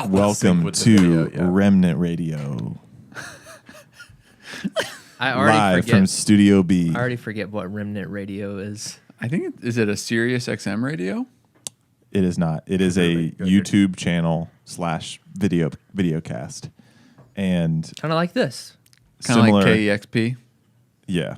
Welcome to Remnant Radio. I already Live forget from Studio B. I already forget what Remnant Radio is. I think is it a Sirius XM radio? It is not. It is a YouTube channel / video cast, and Kind of like this. Kind of like KEXP. Yeah,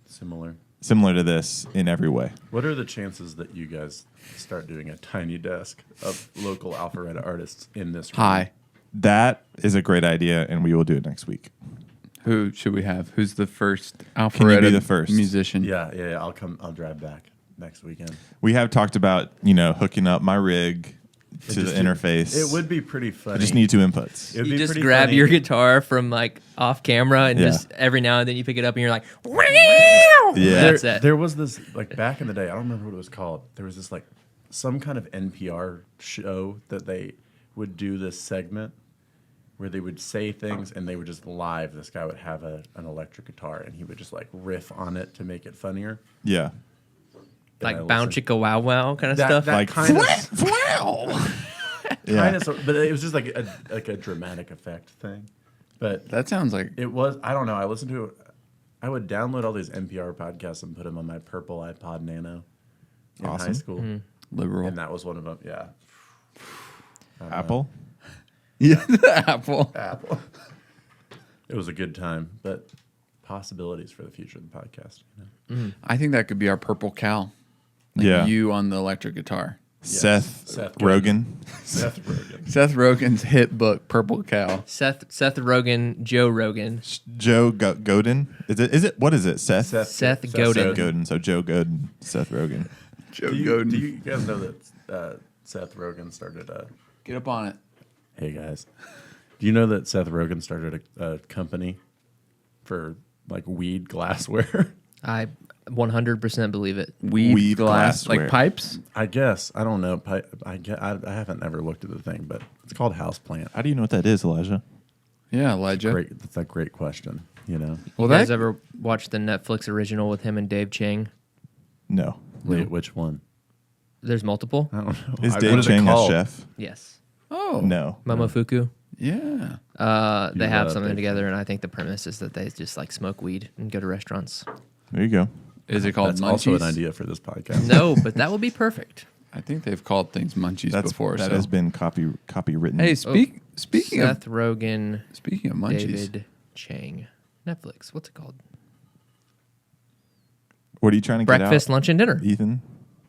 Similar to this in every way. What are the chances that you guys start doing a tiny desk of local Alpharetta artists in this room? Hi. That is a great idea, and we will do it next week. Who should we have? Who's the first Can you Alpharetta be the first musician? Yeah. I'll drive back next weekend. We have talked about hooking up my rig to the interface. It would be pretty funny. I just need 2 inputs. It'd You be just pretty grab funny. your guitar from like off camera and Yeah. just every now and then you pick it up and you're like, wow! Yeah. That's it. There was this, like, back in the day, I don't remember what it was called. There was this, like, some kind of NPR show that they would do this segment where they would say things and they would just live. This guy would have an electric guitar and he would just, like, riff on it to make it funnier. Yeah. Like I bow listened. chicka wow wow kind of That- stuff. that Like kind of, wow. Yeah. kind of, but it was just like a dramatic effect thing. But That sounds like it was, I don't know. I listened to it. I would download all these NPR podcasts and put them on my purple iPod Nano in high Awesome. school. liberal. And that was one of them. Yeah. Apple. Yeah, the Apple. Apple. It was a good time, but possibilities for the future of the podcast. I think that could be our purple cow. Like Yeah. you on the electric guitar. Seth Seth Rogen. Seth Rogen. Seth Rogen's hit book, Purple Cow. Seth Rogen, Joe Rogan. Joe Godin. Is it? What is it? Seth Seth Godin. Godin. So Joe Godin, Seth Rogen. Joe Do Godin. you guys know that Seth Rogen started a... Get up on it. Hey, guys. Do you know that Seth Rogen started a company for, like, weed glassware? I 100% believe it. Weed glass. glassware. Like pipes? I guess. I don't know. I haven't ever looked at the thing, but it's called Houseplant. How do you know what that is, Elijah? Yeah, Elijah. Great. That's a great question, you know? Well, You guys that ever watched the Netflix original with him and Dave Chang? No. Wait, which one? There's multiple. I don't know. Is What Dave is it Chang a called? chef? Yes. Oh. No. Momofuku. Yeah. They have love something Dave together, and I think the premise is that they just like smoke weed and go to restaurants. There you go. Is it called That's Munchies? also an idea for this podcast. No, but that would be perfect. I think they've called things Munchies before. That so. has been copywritten. Hey, speaking Seth Rogen, of Munchies. David Chang, Netflix. What's it called? What are you trying to Breakfast, get out, lunch, and dinner. Ethan?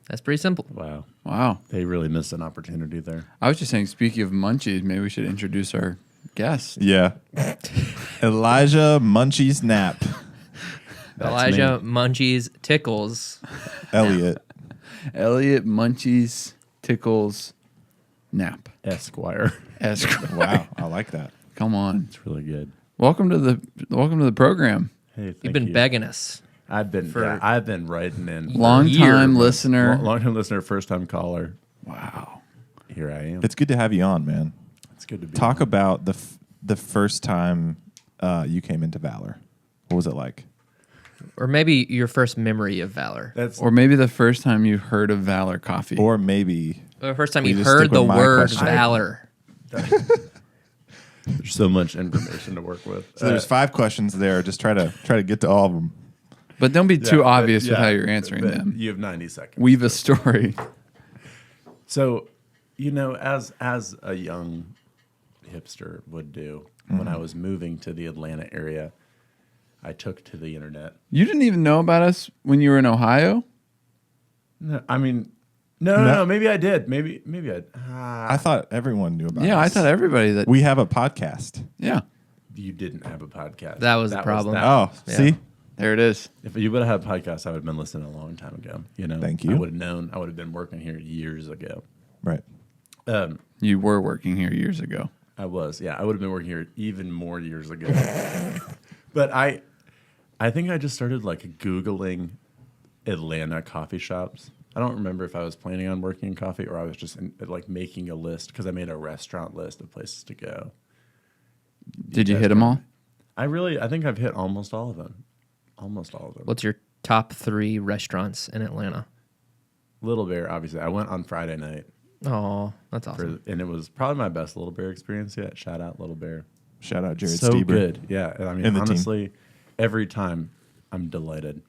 That's pretty simple. Wow. Wow. They really missed an opportunity there. I was just saying, speaking of Munchies, maybe we should introduce our guest. Yeah. Elijah Munchies Knapp. That's Elijah me. Munchies Tickles. Elliot. Elliot Munchies Tickles Knapp. Esquire. Wow. I like that. Come on. It's really good. Welcome to the program. Hey, thank You've been you. begging us. I've been writing in. Long time year. listener. Long time listener, first time caller. Wow. Here I am. It's good to have you on, man. It's good to be Talk on. about the first time you came into Valor. What was it like? Or maybe your first memory of Valor. That's Or maybe the first time you heard of Valor Coffee. Or maybe Or the first time We you just heard stick the with my word question. Valor. there's so much information to work with. so. There's 5 questions there. Just try to get to all of them. but don't be too Yeah, obvious but- with yeah, how you're answering but them. You have 90 seconds. Weave a story. So, as a young hipster would do, when I was moving to the Atlanta area, I took to the internet. You didn't even know about us when you were in Ohio? No, I mean, no. Maybe I did. Maybe I thought everyone knew about Yeah, I us. thought everybody that. We have a podcast. Yeah, you didn't have a podcast. That was the problem. Oh, Yeah. see? there it is. If you would have had a podcast, I would have been listening a long time ago. Thank you. I would have known. I would have been working here years ago. Right. You were working here years ago. I was. Yeah, I would have been working here even more years ago. But I think I just started like Googling Atlanta coffee shops. I don't remember if I was planning on working in coffee or I was just like making a list because I made a restaurant list of places to go. Did you hit them all? I think I've hit almost all of them. What's your top 3 restaurants in Atlanta? Little Bear, obviously. I went on Friday night. Oh, that's awesome. And it was probably my best Little Bear experience yet. Shout out Little Bear. Shout out Jared So Stieber. good. Yeah. And I mean, And the team. honestly, every time I'm delighted.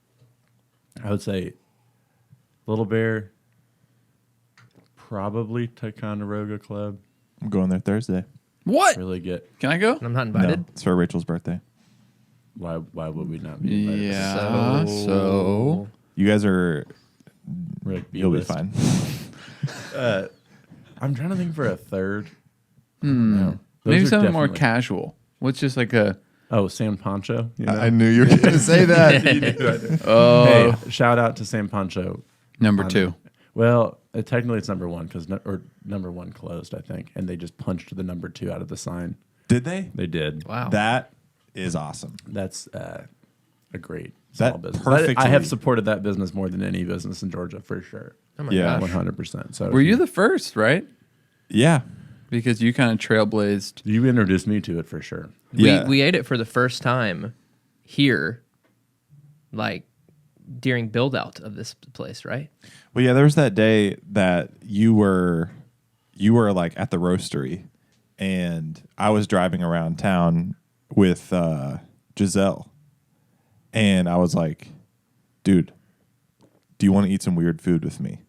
I would say Little Bear, probably Ticonderoga Club. I'm going there Thursday. What? Really good. Can I go? I'm not invited. No, it's for Rachel's birthday. Why would we not be invited? Yeah. So You guys are. We're like You'll be B-list. fine. I'm trying to think for a third. No. maybe Those are something more definitely- casual. What's just like a Oh, San Pancho. You know? I knew you were going to say that. oh Hey, shout out to San Pancho. number on- 2. Well, technically it's number one because number one closed, I think, and they just punched the number 2 out of the sign. Did they? They did. Wow. That is awesome. That's a great That small business. perfectly- I have supported that business more than any business in Georgia for sure. Oh my Yeah. gosh. 100%. So Were you the first, right? Yeah. Because you kind of trailblazed. you introduced me to it for sure. Yeah. We ate it for the first time here, like during build out of this place, right? Well, yeah, there was that day that you were like at the roastery, and I was driving around town with Giselle, and I was like, dude, do you want to eat some weird food with me?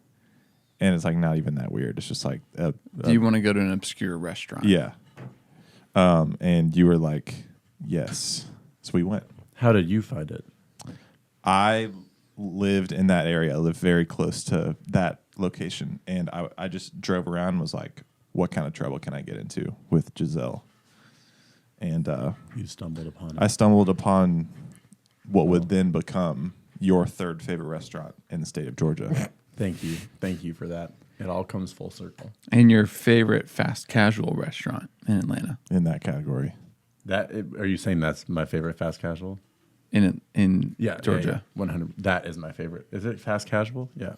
And it's like not even that weird. It's just like Do you want to go to an obscure restaurant? yeah. And you were like, yes. So we went. How did you find it? I lived in that area. I lived very close to that location. And I just drove around and was like, what kind of trouble can I get into with Giselle? And You stumbled upon it. I stumbled upon what would then become your third favorite restaurant in the state of Georgia. Thank you. Thank you for that. It all comes full circle. And your favorite fast casual restaurant in Atlanta? In that category. Are you saying that's my favorite fast casual? In Yeah, Georgia? 100. That is my favorite. Is it fast casual? Yeah.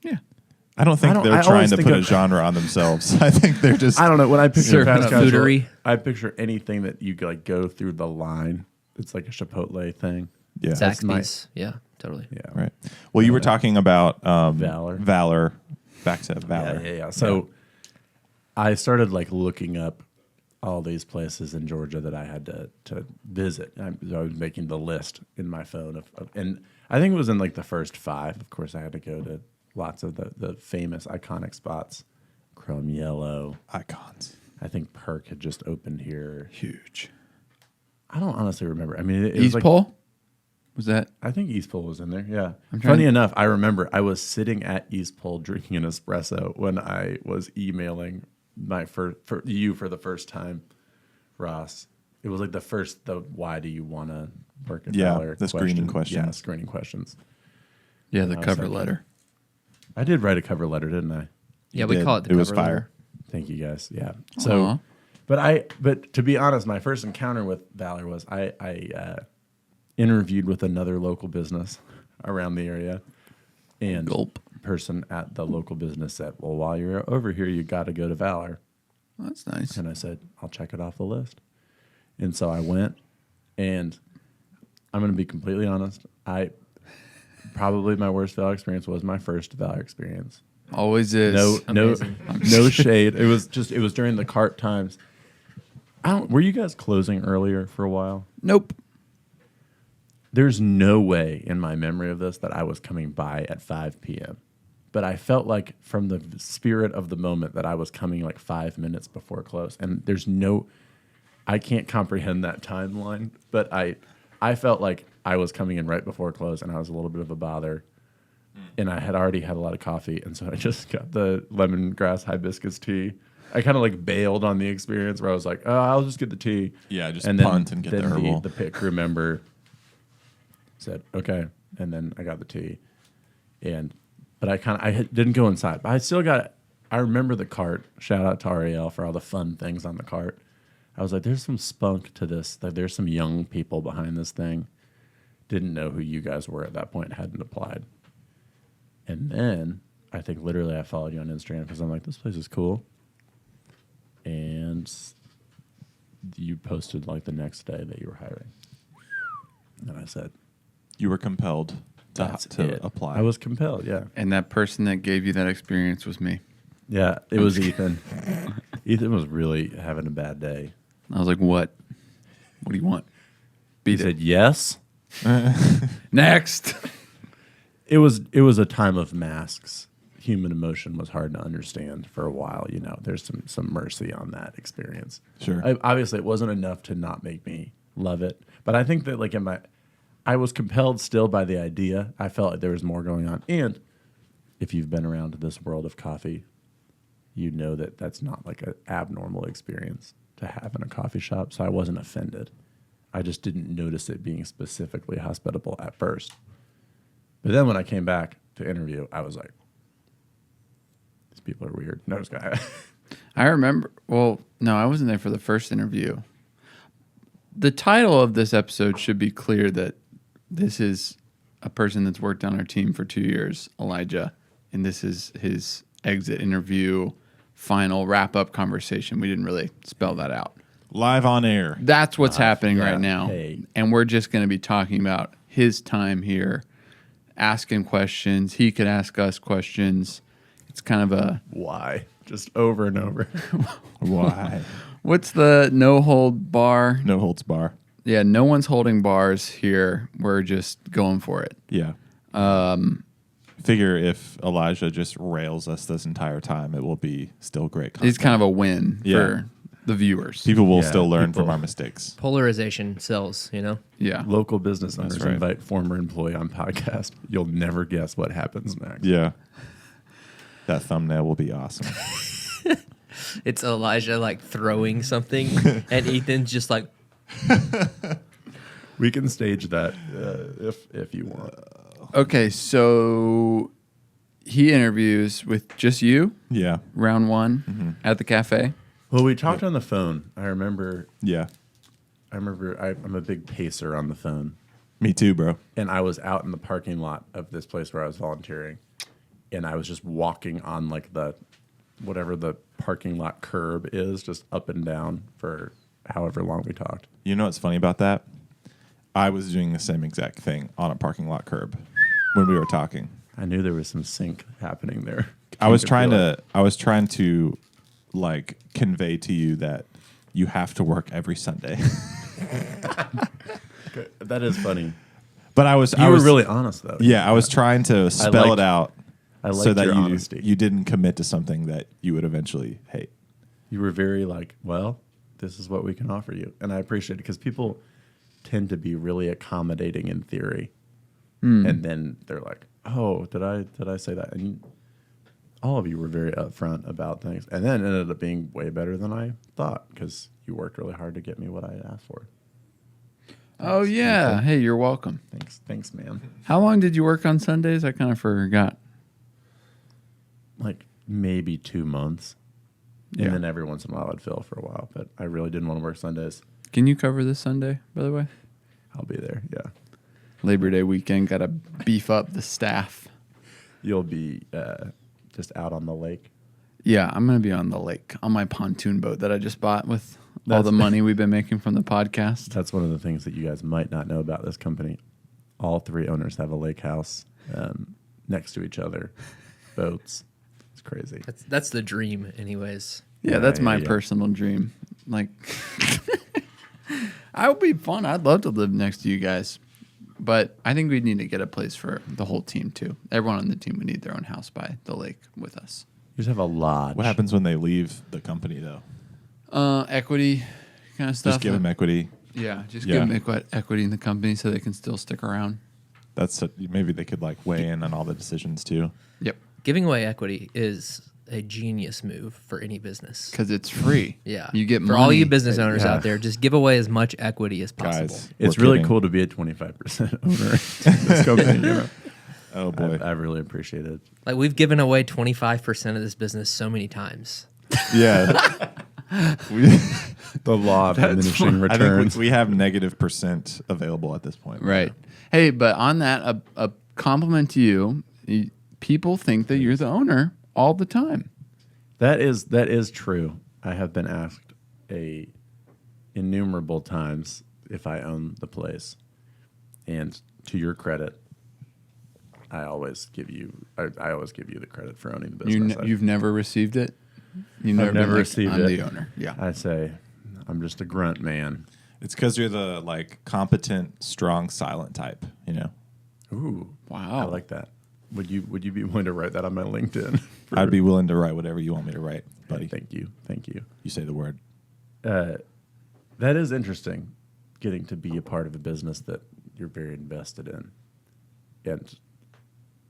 Yeah. I don't think I don't- they're I trying always to think put a of- genre on themselves. I think they're just. I don't know. When I picture Serving fast up casual, foodery. I picture anything that you like go through the line. It's like a Chipotle thing. Yeah. Zaxby's. Yeah, totally. Yeah. Right. Well, you were talking about Valor. Valor. Back to Valor. Yeah. So I started like looking up all these places in Georgia that I had to visit. I was making the list in my phone and I think it was in like the first 5. Of course, I had to go to lots of the famous iconic spots. Chrome Yellow. Icons. I think Perk had just opened here. Huge. I don't honestly remember. I mean, it East was like, Pole? Was that? I think East Pole was in there. Yeah. I'm trying Funny to- enough, I remember I was sitting at East Pole drinking an espresso when I was emailing for you for the first time, Ross. It was like the why do you want to work at Yeah, Valor the screening question. questions. Yeah, screening questions. Yeah, the I was cover like- letter. I did write a cover letter, didn't I? Yeah, we did. call it the It was cover letter. fire. Thank you guys. Yeah. Aw. So, but to be honest, my first encounter with Valor was I interviewed with another local business around the area, and Gulp. person at the local business said, "Well, while you're over here, you got to go to Valor." That's nice. And I said, "I'll check it off the list." And so I went, and I'm going to be completely honest. Probably my worst Valor experience was my first Valor experience. Always is. No Amazing. shade. It was during the cart times. Were you guys closing earlier for a while? Nope. There's no way in my memory of this that I was coming by at 5 p.m. But I felt like from the spirit of the moment that I was coming like 5 minutes before close. And I can't comprehend that timeline, but I felt like I was coming in right before close and I was a little bit of a bother. And I had already had a lot of coffee. And so I just got the lemongrass hibiscus tea. I kind of like bailed on the experience where I was like, oh, I'll just get the tea. Yeah, just and punt and get the herbal. The pit crew member said, okay. And then I got the tea. But I didn't go inside. But I remember the cart. Shout out to Ariel for all the fun things on the cart. I was like, there's some spunk to this. Like, there's some young people behind this thing. Didn't know who you guys were at that point. Hadn't applied. And then I think literally I followed you on Instagram because I'm like, this place is cool. And you posted like the next day that you were hiring. And I said, You were compelled that's to it. apply. I was compelled, yeah. And that person that gave you that experience was me. Yeah, it was Ethan. Ethan was really having a bad day. I was like, what? What do you want? He Beat it. said yes. Next. It was a time of masks. Human emotion was hard to understand for a while. You know, there's some mercy on that experience. Sure. Obviously, it wasn't enough to not make me love it, but I think that like I was compelled still by the idea. I felt like there was more going on, and if you've been around this world of coffee, you know that that's not like an abnormal experience to have in a coffee shop. So I wasn't offended. I just didn't notice it being specifically hospitable at first. But then when I came back to interview, I was like, these people are weird. No, just guy. I remember. Well, no, I wasn't there for the first interview. The title of this episode should be clear that this is a person that's worked on our team for 2 years, Elijah, and this is his exit interview, final wrap-up conversation. We didn't really spell that out. Live on air. That's what's happening yeah. right now. Hey. And we're just going to be talking about his time here, asking questions. He could ask us questions. It's kind of a... Why? Just over and over. Why? What's the no-hold bar? No holds bar. Yeah, no one's holding bars here. We're just going for it. Yeah. Figure if Elijah just rails us this entire time, it will be still great content. It's kind of a win Yeah. for the viewers. People will Yeah, still learn people- from our mistakes. Polarization sells, you know? Yeah. Local business owners right. invite former employee on podcast. You'll never guess what happens next. Yeah. That thumbnail will be awesome. It's Elijah like throwing something, and Ethan's just like, We can stage that if you want. Okay, so he interviews with just you, Yeah. round one, at the cafe. Well, we talked on the phone. I remember Yeah. I'm a big pacer on the phone. Me too, bro. And I was out in the parking lot of this place where I was volunteering. And I was just walking on like the whatever the parking lot curb is, just up and down for however long we talked. You know what's funny about that? I was doing the same exact thing on a parking lot curb when we were talking. I knew there was some sync happening there. I was could trying feel to like convey to you that you have to work every Sunday. it. That is funny. But I was You were really honest though. Yeah, I was trying to spell liked- it out I liked so that your honesty. you didn't commit to something that you would eventually hate. You were very like, well, this is what we can offer you. And I appreciate it because people tend to be really accommodating in theory. And then they're like, oh, did I say that? And all of you were very upfront about things. And then it ended up being way better than I thought because you worked really hard to get me what I asked for. Oh, yeah. Hey, you're welcome. Thanks, man. How long did you work on Sundays? I kind of forgot. Like maybe 2 months. Yeah. And then every once in a while I'd fill for a while. But I really didn't want to work Sundays. Can you cover this Sunday, by the way? I'll be there. Yeah. Labor Day weekend, got to beef up the staff. You'll be just out on the lake. Yeah, I'm going to be on the lake on my pontoon boat that I just bought with all That's- the money we've been making from the podcast. That's one of the things that you guys might not know about this company. All three owners have a lake house next to each other, boats. It's crazy. that's the dream, anyways. Yeah, that's my yeah. personal dream. Like, I would be fun. I'd love to live next to you guys. But I think we need to get a place for the whole team, too. Everyone on the team would need their own house by the lake with us. You just have a lodge. What happens when they leave the company, though? Equity kind of stuff. Just give them equity. Yeah, just Yeah. give them equity in the company so they can still stick around. Maybe they could like weigh in on all the decisions too. Yep. Giving away equity is a genius move for any business. Because it's free. Yeah. You get for money. all you business owners Yeah. out there, just give away as much equity as possible. Guys, It's we're really kidding. cool to be a 25% owner in this company. You know? Oh boy. I really appreciate it. Like we've given away 25% of this business so many times. Yeah. we, The law of diminishing I think returns. we have -% available at this point. Right. Hey, but on that, a compliment to you. People think that you're the owner all the time. That is true. I have been asked innumerable times if I own the place. And to your credit, I always give you the credit for owning the business. You've never received it. You've I've never been received I'm it. the owner. Yeah. I say I'm just a grunt man. It's because you're the like competent, strong, silent type. You know. Ooh, Wow. I like that. Would you be willing to write that on my LinkedIn? I'd be willing to write whatever you want me to write, buddy. Thank you. You say the word. That is interesting, getting to be a part of a business that you're very invested in, and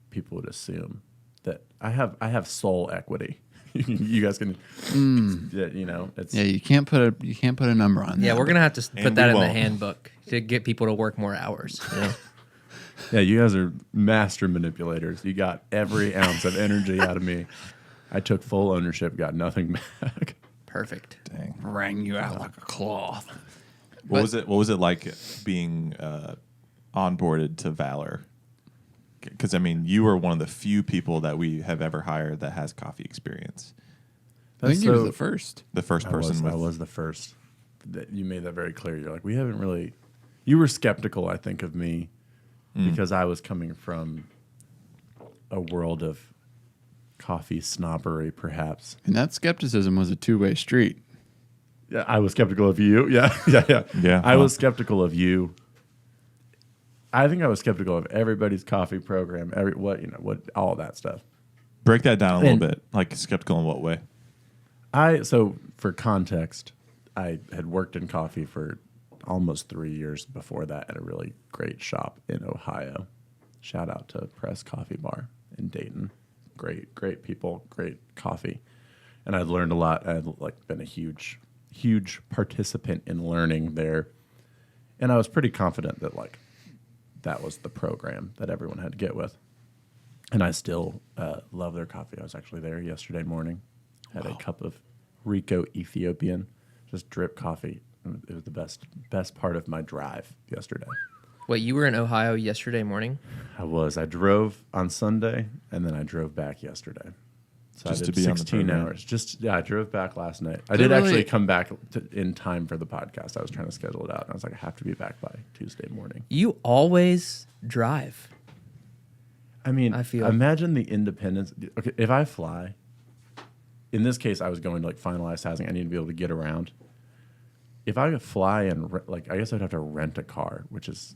people would assume that I have soul equity. You guys can, you know, it's Yeah, you can't put a number on that. Yeah, we're gonna have to put And that we in the won't. handbook to get people to work more hours. You know? yeah. You guys are master manipulators. You got every ounce of energy out of me. I took full ownership, got nothing back. Perfect. Dang. wring you out like a cloth. What was it like being onboarded to Valor? Because I mean, you were one of the few people that we have ever hired that has coffee experience. I think you were the first. The first person. I was the first. You made that very clear. You're like, we haven't really. You were skeptical, I think, of me because I was coming from a world of coffee snobbery, perhaps. And that skepticism was a two-way street. Yeah, I was skeptical of you. Yeah. Yeah, I well. was skeptical of you. I think I was skeptical of everybody's coffee program, what all that stuff. Break that down a little And- bit. Like skeptical in what way? So for context, I had worked in coffee for almost 3 years before that at a really great shop in Ohio. Shout out to Press Coffee Bar in Dayton. Great people, great coffee. And I'd learned a lot. I'd like been a huge participant in learning there. And I was pretty confident that like that was the program that everyone had to get with. And I still love their coffee. I was actually there yesterday morning. Had a cup of Rico Ethiopian, just drip coffee. It was the best part of my drive yesterday. Wait, you were in Ohio yesterday morning? I drove on Sunday, and then I drove back yesterday. So Just I to did be on the 16 program. hours. I drove back last night. I Is did it actually really- come back in time for the podcast. I was trying to schedule it out. And I was like, I have to be back by Tuesday morning. You always drive. I mean, I feel- imagine the independence. Okay, if I fly, in this case, I was going to like finalize housing. I need to be able to get around. If I could fly and I guess I'd have to rent a car, which is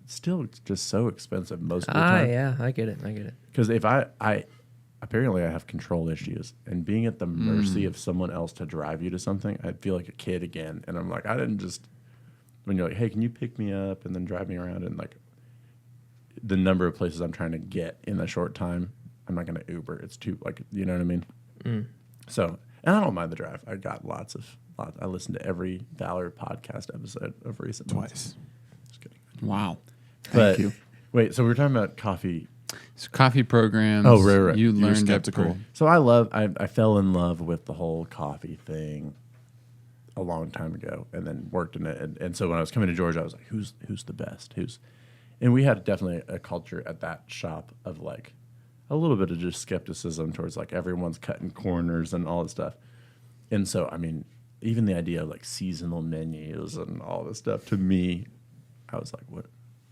still just so expensive most of the time. Yeah, I get it. Because if I apparently I have control issues, and being at the mercy of someone else to drive you to something, I'd feel like a kid again. And I'm like, I didn't just when you're like, hey, can you pick me up and then drive me around, and like the number of places I'm trying to get in a short time, I'm not going to Uber. It's too like, you know what I mean? So, and I don't mind the drive. I got lots. I listened to every Valor podcast episode of recent months. Twice. Just kidding. Wow. But Thank you. wait, so we're talking about coffee. So coffee programs. Oh, right. You You're learned skeptical. So I fell in love with the whole coffee thing a long time ago, and then worked in it. And so when I was coming to Georgia, I was like, who's the best? And we had definitely a culture at that shop of like a little bit of just skepticism towards like everyone's cutting corners and all this stuff. And so, I mean, even the idea of like seasonal menus and all this stuff, to me, I was like,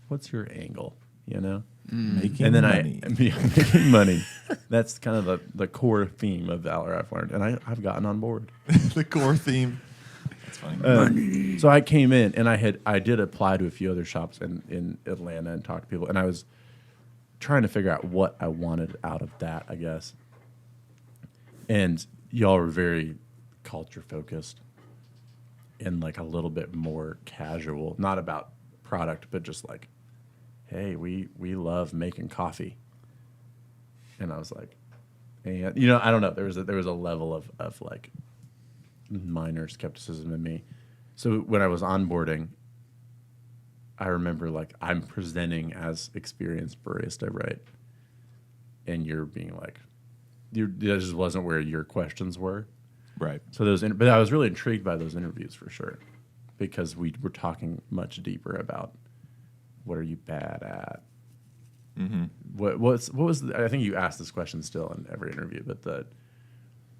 what's your angle? You know? Making And then money. making money. That's kind of the core theme of Valor I've learned, and I've gotten on board. The core theme. That's funny. So I came in, and I did apply to a few other shops in Atlanta and talk to people, and I was trying to figure out what I wanted out of that, I guess. And y'all were very culture focused and like a little bit more casual, not about product, but just like, hey, we love making coffee. And I was like, and you know, I don't know. There was a level of like minor skepticism in me. So when I was onboarding, I remember like I'm presenting as experienced barista, right? And you're being like, that just wasn't where your questions were. Right. So but I was really intrigued by those interviews for sure, because we were talking much deeper about what are you bad at. Mm-hmm. What was I think you asked this question still in every interview, but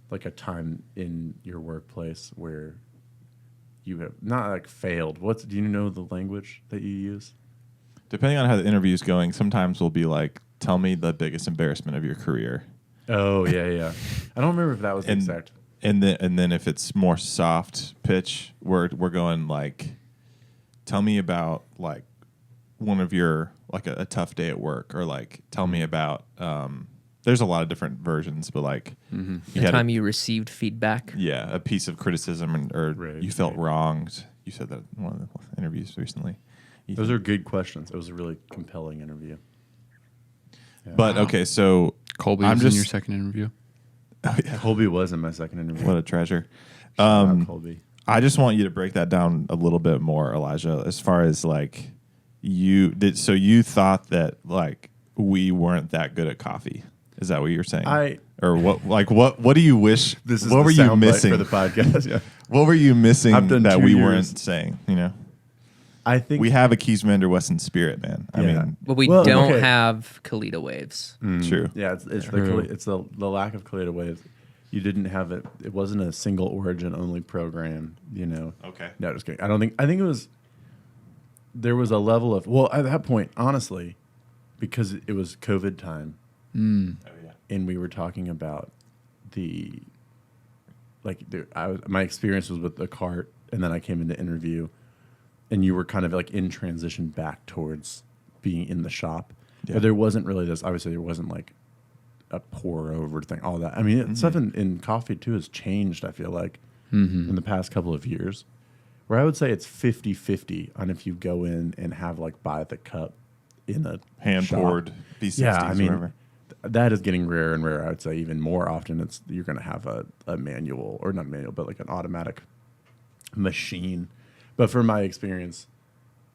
like a time in your workplace where you have not like failed. Do you know the language that you use? Depending on how the interview is going, sometimes we'll be like, tell me the biggest embarrassment of your career. Oh yeah. I don't remember if that was the exact. And then if it's more soft pitch, we're going like, tell me about like one of your like a tough day at work, or like tell me about. There's a lot of different versions, but like The time you received feedback. Yeah, a piece of criticism or you felt wronged. You said that in one of the interviews recently. Those are good questions. It was a really compelling interview. Yeah. But okay, so Colby was in your second interview. Oh, yeah. Colby was in my second interview. What a treasure. Shout out Colby. I just want you to break that down a little bit more, Elijah, as far as like you did. So you thought that like we weren't that good at coffee. Is that what you're saying? Or what do you wish? This is what the were you missing for the podcast? Yeah. What were you missing that we years. weren't saying? You know, I think we have a Keysmander Wesson spirit, man. I mean, But we don't have Kalita waves. True. Yeah, it's the lack of Kalita waves. You didn't have it. It wasn't a single origin only program. You know. Okay. No, just kidding. I think it was. There was a level of at that point, honestly, because it was COVID time. Oh, yeah. And we were talking about my experience was with the cart, and then I came into interview, and you were kind of like in transition back towards being in the shop. Yeah. But there wasn't really this. Obviously, there wasn't like a pour over thing. All that. I mean, stuff in coffee too has changed. I feel like in the past couple of years, where I would say it's 50-50 on if you go in and have like buy the cup in a Hand shop. poured B60s. Yeah, I mean. Whatever. That is getting rarer and rarer. I would say even more often you're going to have a manual, or not manual, but like an automatic machine. But from my experience,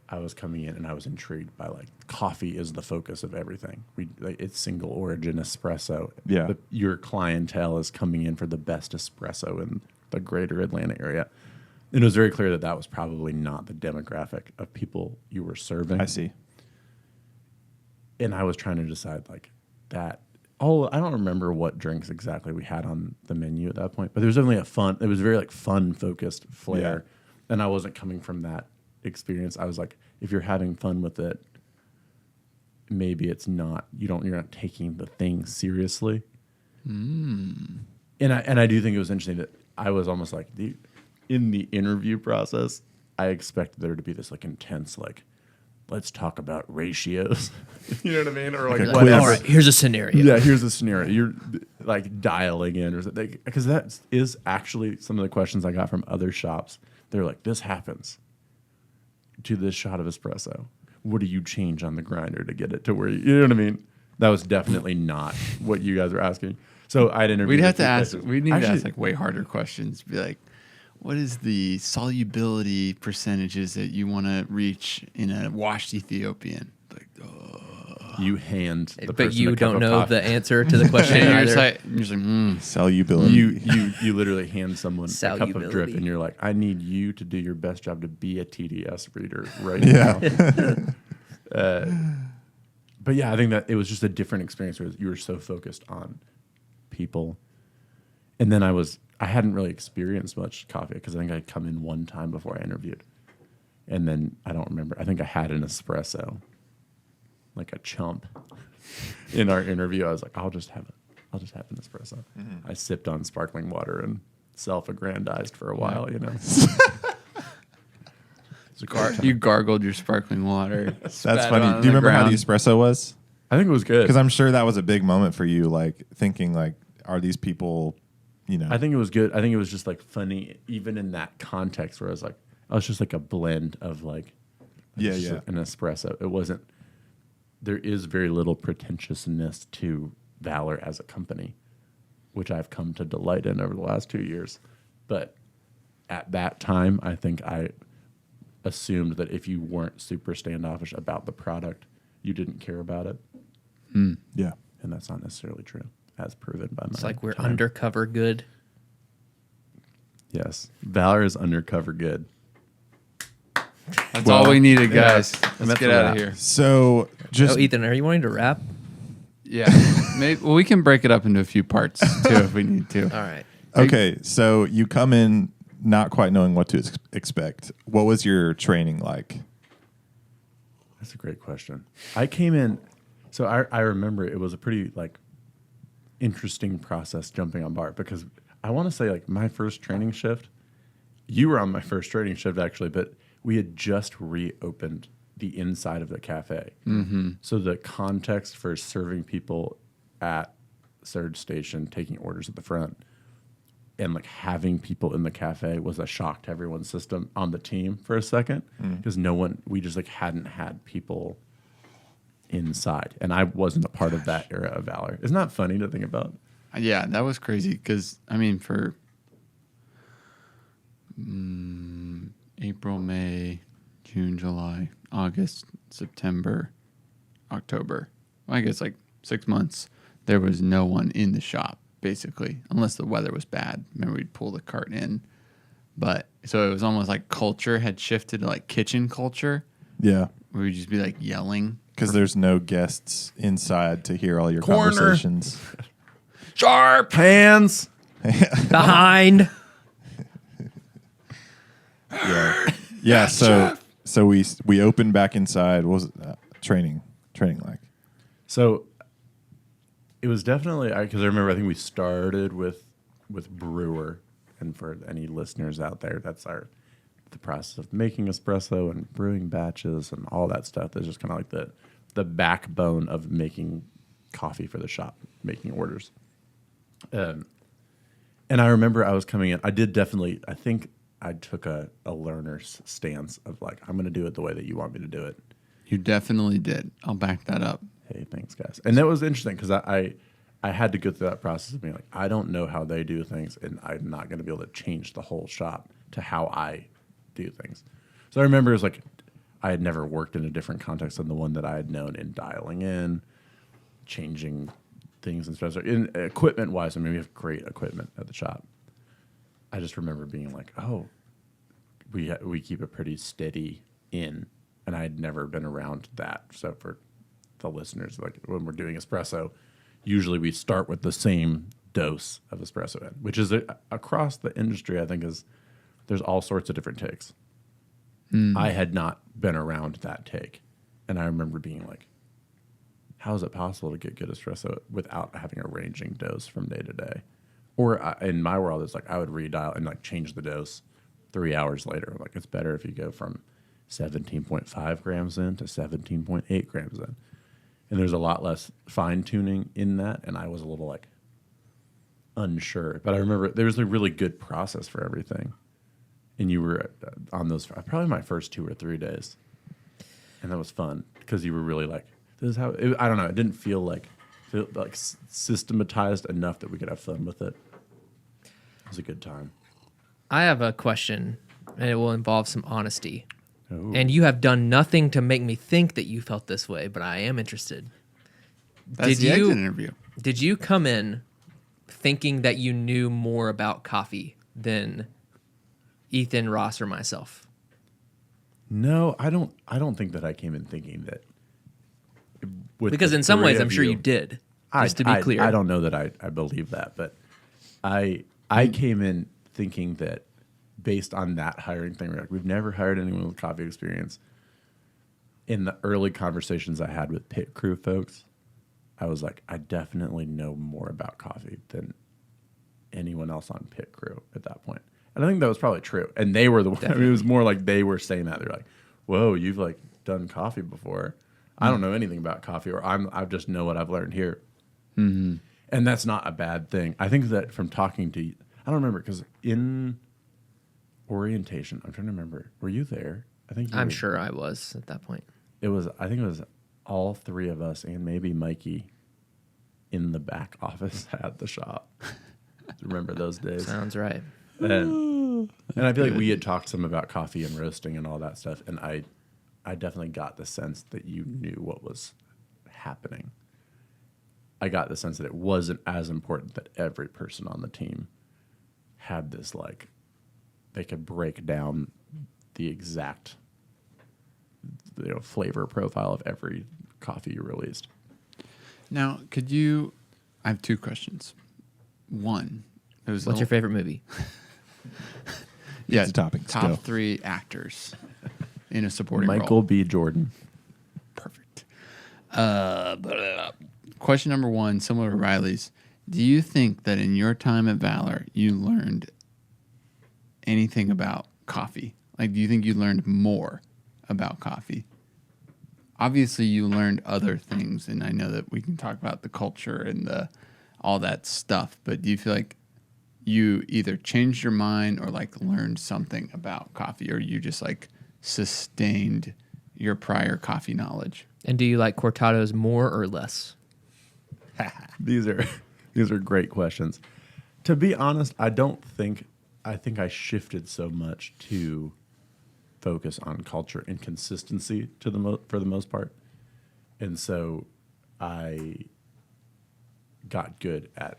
I was coming in and I was intrigued by like coffee is the focus of everything. It's single origin espresso. Yeah. Your clientele is coming in for the best espresso in the greater Atlanta area. And it was very clear that was probably not the demographic of people you were serving. I see. And I was trying to decide like that. Oh, I don't remember what drinks exactly we had on the menu at that point, but there was definitely it was very like fun focused flair. Yeah. And I wasn't coming from that experience. I was like, if you're having fun with it, maybe it's not, you're not taking the thing seriously. And I do think it was interesting that I was almost like in the interview process, I expected there to be this like intense, like, let's talk about ratios. You know what I mean? Or like, All right, here's a scenario. Yeah, here's a scenario. You're like dialing in or something. Because that is actually some of the questions I got from other shops. They're like, this happens to this shot of espresso. What do you change on the grinder to get it to where you know what I mean? That was definitely not what you guys were asking. So I'd interview. We'd have to ask. We need to ask like way harder questions. Be like, what is the solubility percentages that you want to reach in a washed Ethiopian? Like, you hand the But person you a cup don't of know coffee. the answer to the question and either. you're just like, Solubility. You literally hand someone a cup of drip, Solubility. and you're like, I need you to do your best job to be a TDS reader right now. But yeah, I think that it was just a different experience where you were so focused on people. And then I hadn't really experienced much coffee because I think I'd come in one time before I interviewed. And then I don't remember. I think I had an espresso, like a chump. In our interview, I was like, I'll just have an espresso. I sipped on sparkling water and self-aggrandized for a while, you know. you gargled your sparkling water. That's funny. Do you remember how the espresso was? I think it was good. Because I'm sure that was a big moment for you, like thinking like, are these people, you know? I think it was good. I think it was just like funny, even in that context where I was just like a blend of like, an espresso. It wasn't. There is very little pretentiousness to Valor as a company, which I've come to delight in over the last 2 years. But at that time, I think I assumed that if you weren't super standoffish about the product, you didn't care about it. Yeah. And that's not necessarily true, as proven by my It's like we're time. undercover good. Yes. Valor is undercover good. That's all we needed, guys. that's Let's get a out wrap. of here. So just Ethan, are you wanting to rap? Yeah. Maybe, well, we can break it up into a few parts too if we need to. All right. okay. So you come in not quite knowing what to expect. What was your training like? That's a great question. I came in, So I remember it was a pretty like interesting process jumping on bar because I want to say like my first training shift, you were on my first training shift actually, but we had just reopened the inside of the cafe. Mm-hmm. So the context for serving people at Surge Station, taking orders at the front, and like having people in the cafe was a shock to everyone's system on the team for a second because we just like hadn't had people inside, and I wasn't a part of that era of Valor. Isn't that funny to think about? Yeah, that was crazy because, I mean, for April, May, June, July, August, September, October, well, I guess like 6 months, there was no one in the shop, basically, unless the weather was bad. Remember, we'd pull the cart in. But so it was almost like culture had shifted to like kitchen culture. Yeah. Where we'd just be like yelling. Because there's no guests inside to hear all your Corner. conversations. Sharp hands. Behind. Yeah. So we opened back inside. What was it, training like? So it was definitely because I remember I think we started with brewer, and for any listeners out there, that's the process of making espresso and brewing batches and all that stuff. That's just kind of like the backbone of making coffee for the shop, making orders. And I remember I was coming in. I think I took a learner's stance of like, I'm going to do it the way that you want me to do it. You definitely did. I'll back that up. Hey, thanks, guys. And that was interesting because I had to go through that process of being like, I don't know how they do things, and I'm not going to be able to change the whole shop to how I do things. So I remember it was like I had never worked in a different context than the one that I had known in dialing in, changing things and stuff. So in equipment-wise, I mean, we have great equipment at the shop. I just remember being like, oh, we keep a pretty steady in, and I had never been around that. So for the listeners, like when we're doing espresso, usually we start with the same dose of espresso in, which is across the industry, I think there's all sorts of different takes. I had not been around that take, and I remember being like, how is it possible to get good espresso without having a ranging dose from day to day? Or in my world, it's like I would redial and like change the dose 3 hours later. Like it's better if you go from 17.5 grams in to 17.8 grams in. And there's a lot less fine tuning in that, and I was a little like unsure. But I remember there was a really good process for everything, and you were on those probably my first 2 or 3 days, and that was fun because you were really like, "This is how." I don't know. It didn't feel like systematized enough that we could have fun with it. It was a good time. I have a question, and it will involve some honesty. Ooh. And you have done nothing to make me think that you felt this way, but I am interested. That's the exit interview. Did you come in thinking that you knew more about coffee than Ethan, Ross, or myself? No, I don't think that I came in thinking that. Because in some ways, I'm sure you did. Just to be clear, I don't know that I believe that, but I came in thinking that based on that hiring thing, we're like, we've never hired anyone with coffee experience. In the early conversations I had with pit crew folks, I was like, I definitely know more about coffee than anyone else on pit crew at that point. And I think that was probably true. And they were the one. I mean, it was more like they were saying that. They're like, whoa, you've like done coffee before. I don't know anything about coffee, or I just know what I've learned here. Mm-hmm. And that's not a bad thing. I think that from talking to, I don't remember, because in orientation, I'm trying to remember, were you there? I'm sure I was at that point. I think it was all three of us and maybe Mikey in the back office at the shop. Remember those days? Sounds right. And I feel like we had talked some about coffee and roasting and all that stuff, and I definitely got the sense that you knew what was happening. I got the sense that it wasn't as important that every person on the team had this, like, they could break down the exact flavor profile of every coffee you released. Now, I have 2 questions. One, what's your favorite movie? Yeah, Easy topics, top go. 3 actors in a supporting role. Michael B. Jordan. Perfect. Question number 1, similar to Riley's. Do you think that in your time at Valor, you learned anything about coffee? Like, do you think you learned more about coffee? Obviously, you learned other things, and I know that we can talk about the culture and all that stuff, but do you feel like you either changed your mind or like learned something about coffee, or you just like sustained your prior coffee knowledge? And do you like cortados more or less? These are great questions. To be honest, I think I shifted so much to focus on culture and consistency for the most part. And so I got good at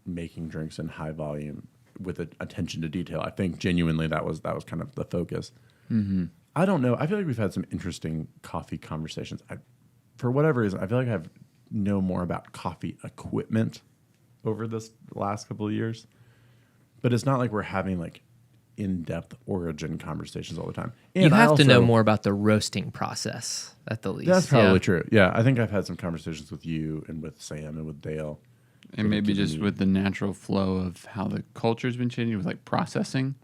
making drinks in high volume with attention to detail. I think genuinely that was kind of the focus. Mm-hmm. I don't know. I feel like we've had some interesting coffee conversations. For whatever reason, I feel like I know more about coffee equipment over this last couple of years, but it's not like we're having like in-depth origin conversations all the time. And you have to know more about the roasting process at the least. That's probably true. Yeah, I think I've had some conversations with you and with Sam and with Dale. And maybe just with the natural flow of how the culture's been changing with like processing.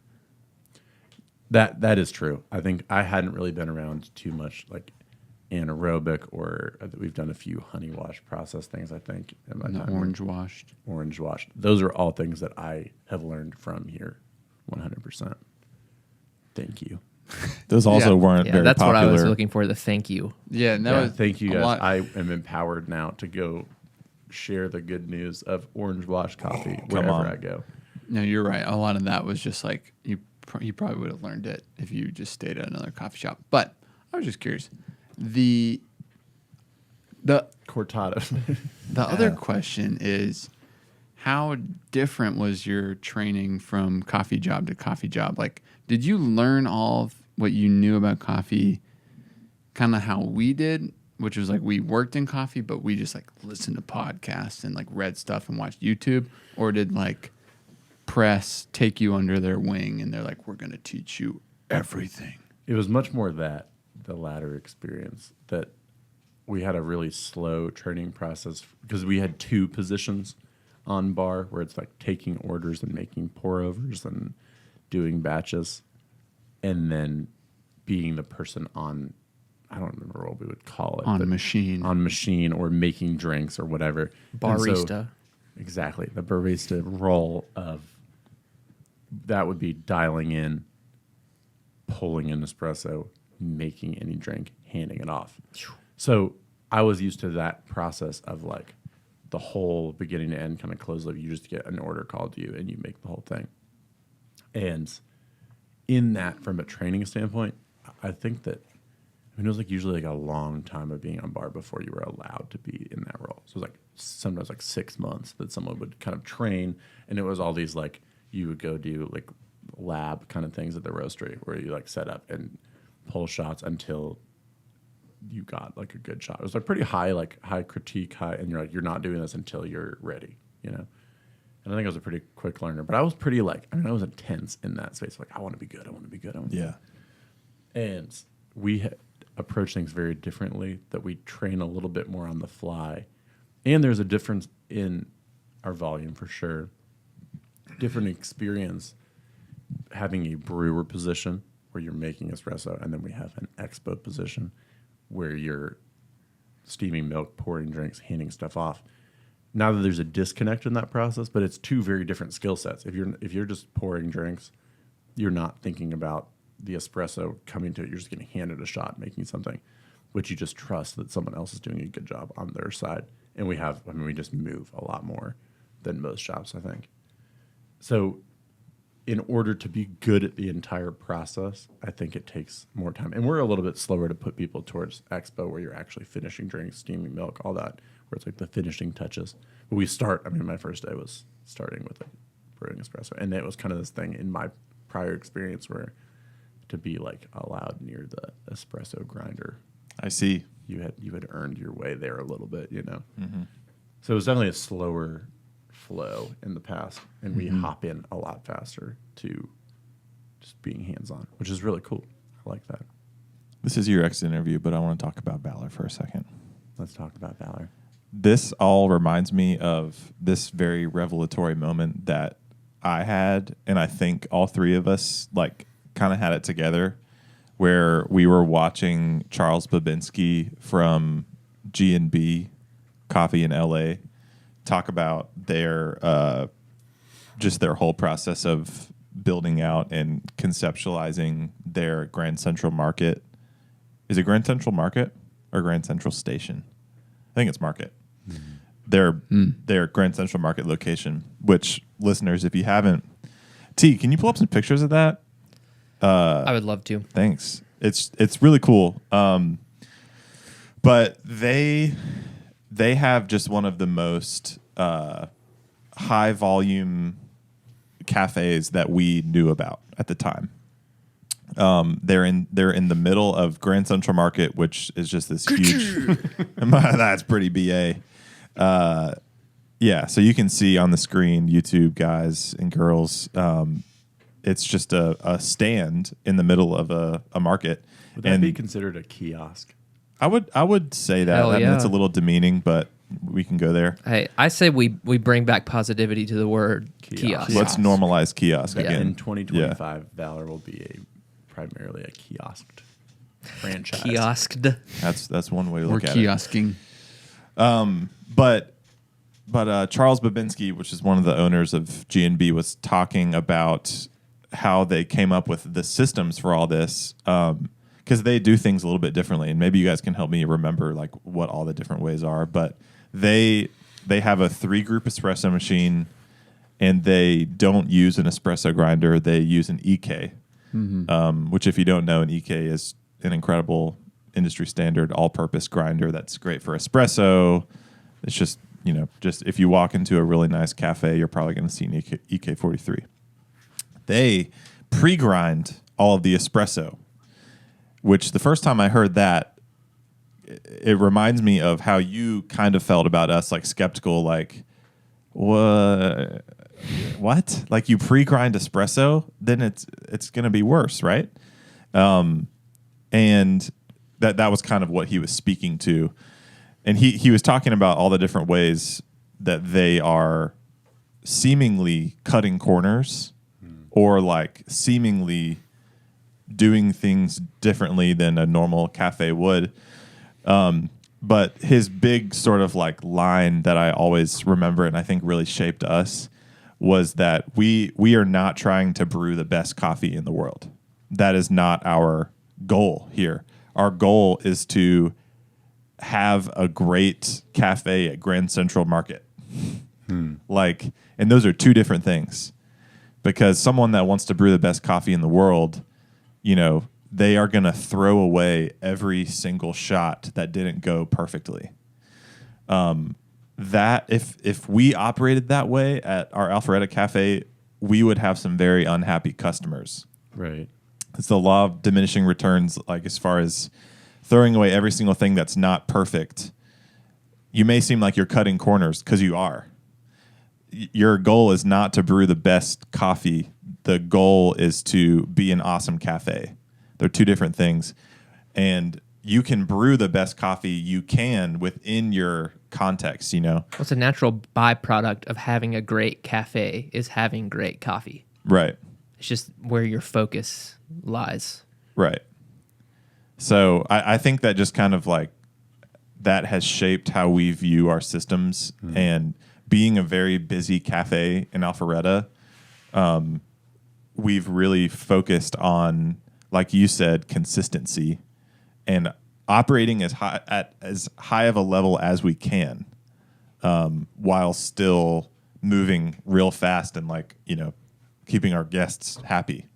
That is true. I think I hadn't really been around too much like anaerobic, or we've done a few honey wash process things, I think. In my time. Orange washed. Those are all things that I have learned from here 100%. Thank you. Those also weren't very that's popular. what I was looking for, the thank you. Yeah, and that was thank you guys. lot. I am empowered now to go share the good news of orange wash coffee wherever I go. No, you're right. A lot of that was just like you probably would have learned it if you just stayed at another coffee shop. But I was just curious. The Cortado. The other question is, how different was your training from coffee job to coffee job? Like, did you learn all of what you knew about coffee kind of how we did, which was like we worked in coffee, but we just like listened to podcasts and like read stuff and watched YouTube? Or did like press take you under their wing and they're like, we're going to teach you everything? It was much more the latter experience, that we had a really slow training process because we had 2 positions on bar where it's like taking orders and making pour overs and doing batches, and then being the person on, I don't remember what we would call it. On machine or making drinks or whatever. Barista. So, exactly. The barista role of that would be dialing in, pulling an espresso, making any drink, handing it off. So I was used to that process of like the whole beginning to end kind of closed loop. You just get an order called to you and you make the whole thing. And in that, from a training standpoint, I think that it was like usually like a long time of being on bar before you were allowed to be in that role. So it was like sometimes like 6 months that someone would kind of train, and it was all these like you would go do like lab kind of things at the roastery where you like set up and pull shots until you got like a good shot. It was like pretty high critique, and you're like, you're not doing this until you're ready, you know? And I think I was a pretty quick learner, but I was pretty I was intense in that space. Like, I want to be good. Yeah. And we approach things very differently, that we train a little bit more on the fly. And there's a difference in our volume for sure. Different experience having a brewer position where you're making espresso, and then we have an expo position where you're steaming milk, pouring drinks, handing stuff off. Now that there's a disconnect in that process, but it's 2 very different skill sets. If you're just pouring drinks, you're not thinking about the espresso coming to it. You're just getting handed a shot, making something, which you just trust that someone else is doing a good job on their side. And we just move a lot more than most shops, I think. So in order to be good at the entire process, I think it takes more time. And we're a little bit slower to put people towards expo, where you're actually finishing drinks, steaming milk, all that, where it's like the finishing touches. But we start, my first day was starting with brewing espresso. And it was kind of this thing in my prior experience where to be like allowed near the espresso grinder, I see. you had earned your way there a little bit, you know? Mm-hmm. So it was definitely a slower flow in the past, and we hop in a lot faster to just being hands-on, which is really cool. I like that. This is your exit interview, but I want to talk about Valor for a second. Let's talk about Valor. This all reminds me of this very revelatory moment that I had, and I think all three of us like kind of had it together, where we were watching Charles Babinski from G&B Coffee in LA talk about their just their whole process of building out and conceptualizing their Grand Central Market. Is it Grand Central Market or Grand Central Station? I think it's Market. Their Grand Central Market location, which, listeners, if you haven't, T, can you pull up some pictures of that? I would love to. Thanks. It's really cool. But they have just one of the most high volume cafes that we knew about at the time. They're in the middle of Grand Central Market, which is just this huge. That's pretty BA. Yeah, so you can see on the screen, YouTube guys and girls. It's just a stand in the middle of a market. Would that be considered a kiosk? I would say that. Hell I mean, yeah. it's a little demeaning, but we can go there. Hey, I say we bring back positivity to the word kiosk. Let's normalize kiosk Yeah. again. In 2025, Valor will be primarily a kiosked franchise. Kiosked. That's one way to We're look at kiosking. it. But Charles Babinski, which is one of the owners of G&B, was talking about how they came up with the systems for all this, because they do things a little bit differently, and maybe you guys can help me remember like what all the different ways are. But they have a 3-group espresso machine, and they don't use an espresso grinder. They use an EK, which, if you don't know, an EK is an incredible industry standard all-purpose grinder that's great for espresso. It's just, just if you walk into a really nice cafe, you're probably going to see an EK43. They pre-grind all of the espresso, which the first time I heard that, it reminds me of how you kind of felt about us, like skeptical, like, what? Like, you pre-grind espresso, then it's going to be worse, right? And that was kind of what he was speaking to. And he was talking about all the different ways that they are seemingly cutting corners or like seemingly doing things differently than a normal cafe would. But his big sort of like line that I always remember and I think really shaped us was that we are not trying to brew the best coffee in the world. That is not our goal here. Our goal is to have a great cafe at Grand Central Market. Like, and those are two different things, because someone that wants to brew the best coffee in the world, they are going to throw away every single shot that didn't go perfectly. That if we operated that way at our Alpharetta Cafe, we would have some very unhappy customers. Right. It's the law of diminishing returns, like as far as throwing away every single thing that's not perfect. You may seem like you're cutting corners because you are. Your goal is not to brew the best coffee. The goal is to be an awesome cafe. They're two different things. And you can brew the best coffee you can within your context, What's a natural byproduct of having a great cafe is having great coffee. Right. It's just where your focus lies. Right. So I think that just kind of like that has shaped how we view our systems. And being a very busy cafe in Alpharetta, we've really focused on, like you said, consistency and operating as high of a level as we can, while still moving real fast and keeping our guests happy.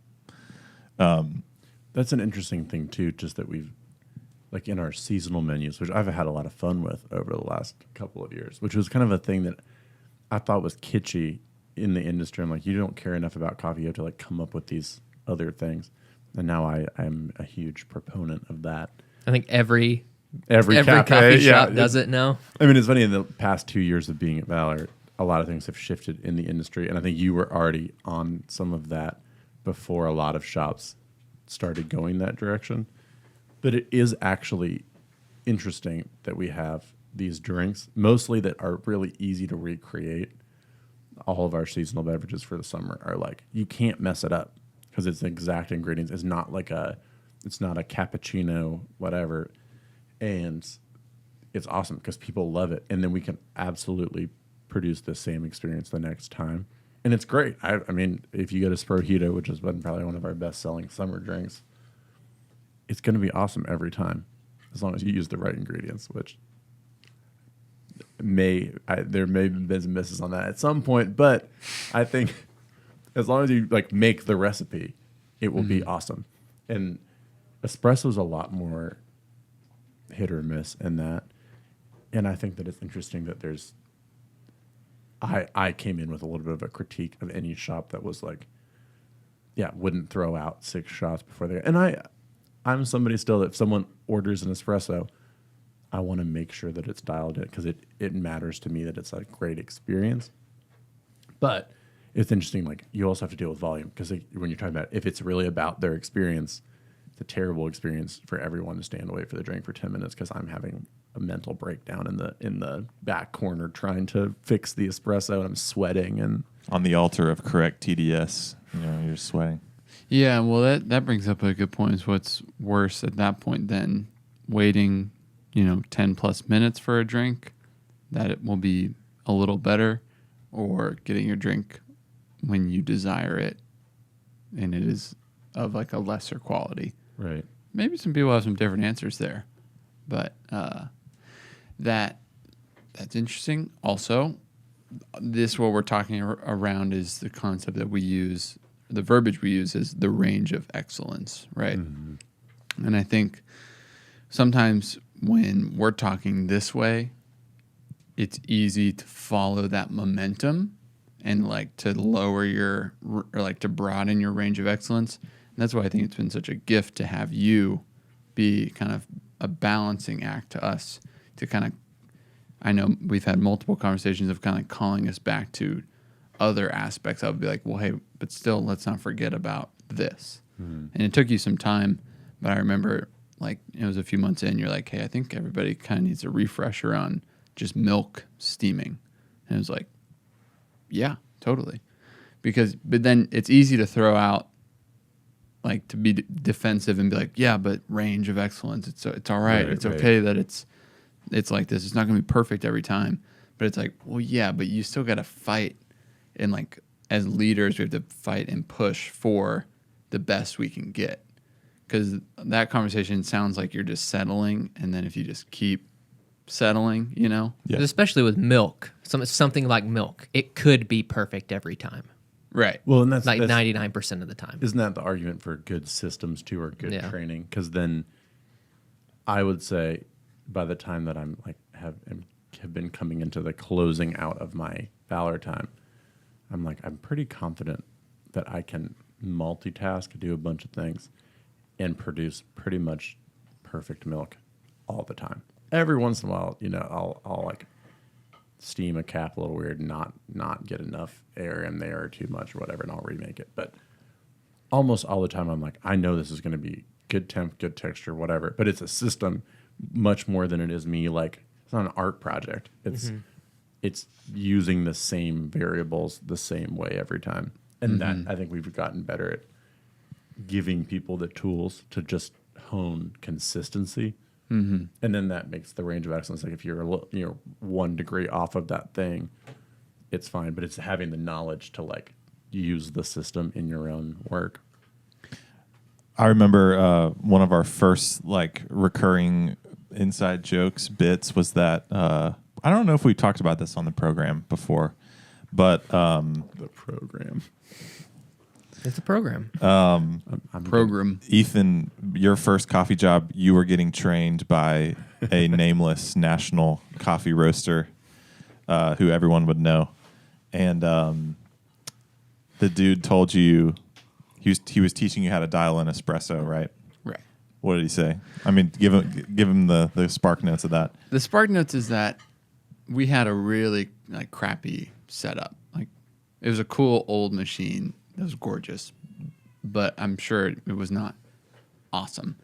That's an interesting thing too, just that we've like in our seasonal menus, which I've had a lot of fun with over the last couple of years, which was kind of a thing that I thought was kitschy in the industry. I'm like, you don't care enough about coffee, you have to like come up with these other things. And now I'm a huge proponent of that. I think every Cafe, coffee shop does it now. I mean, it's funny, in the past 2 years of being at Valor, a lot of things have shifted in the industry. And I think you were already on some of that before a lot of shops started going that direction. But it is actually interesting that we have these drinks, mostly that are really easy to recreate. All of our seasonal beverages for the summer are like, you can't mess it up because it's the exact ingredients. It's not a cappuccino, whatever. And it's awesome because people love it. And then we can absolutely produce the same experience the next time. And it's great. I mean, if you go to Sprojito, which has been probably one of our best selling summer drinks, it's going to be awesome every time as long as you use the right ingredients, which there may be bits and misses on that at some point, but I think as long as you like make the recipe, it will be awesome. And espresso is a lot more hit or miss in that. And I think that it's interesting that there's I came in with a little bit of a critique of any shop that was like, wouldn't throw out 6 shots before they. And I'm somebody still that if someone orders an espresso, I want to make sure that it's dialed in because it matters to me that it's a great experience. But it's interesting, like you also have to deal with volume because when you're talking about if it's really about their experience, it's a terrible experience for everyone to stand away for the drink for 10 minutes because I'm having a mental breakdown in the back corner trying to fix the espresso and I'm sweating and on the altar of correct TDS, you're sweating. Yeah, well, that brings up a good point. Is what's worse at that point than waiting, 10 plus minutes for a drink, that it will be a little better, or getting your drink when you desire it and it is of like a lesser quality. right. Maybe some people have some different answers there, but that's interesting. Also, what we're talking around is the concept that we use, the verbiage we use is the range of excellence, right? Mm-hmm. And I think sometimes when we're talking this way, it's easy to follow that momentum and like to lower or like to broaden your range of excellence. And that's why I think it's been such a gift to have you be kind of a balancing act to us to kind of, I know we've had multiple conversations of kind of calling us back to other aspects. I would be like, well, hey, but still, let's not forget about this. And it took you some time, but I remember like it was a few months in, you're like, hey, I think everybody kind of needs a refresher on just milk steaming. And it was like, yeah, totally. But then it's easy to throw out, like to be defensive and be like, yeah, but range of excellence. It's all right. It's okay that it's like this. It's not going to be perfect every time. But it's like, well, yeah, but you still got to fight. And like as leaders, we have to fight and push for the best we can get. Because that conversation sounds like you're just settling. And then if you just keep settling, Yeah. Especially with milk, something like milk, it could be perfect every time. Right. Well, and that's Like that's, 99% of the time. Isn't that the argument for good systems too, or good Yeah. training? Because then I would say by the time that I'm like have been coming into the closing out of my Valor time, I'm pretty confident that I can multitask, do a bunch of things, and produce pretty much perfect milk all the time. Every once in a while, I'll like steam a cap a little weird, not get enough air in there or too much or whatever, and I'll remake it. But almost all the time, I'm like, I know this is going to be good temp, good texture, whatever. But it's a system much more than it is me. Like it's not an art project. It's using the same variables the same way every time, and that I think we've gotten better at giving people the tools to just hone consistency. And then that makes the range of excellence. Like if you're 1 degree off of that thing, it's fine. But it's having the knowledge to like use the system in your own work. I remember one of our first like recurring inside jokes bits was that I don't know if we talked about this on the program before, but The program. It's a program. Program. Ethan, your first coffee job, you were getting trained by a nameless national coffee roaster who everyone would know. And the dude told you he was teaching you how to dial in espresso, right? Right. What did he say? I mean, give him the spark notes of that. The spark notes is that we had a really like crappy setup. Like it was a cool old machine that was gorgeous, but I'm sure it was not awesome.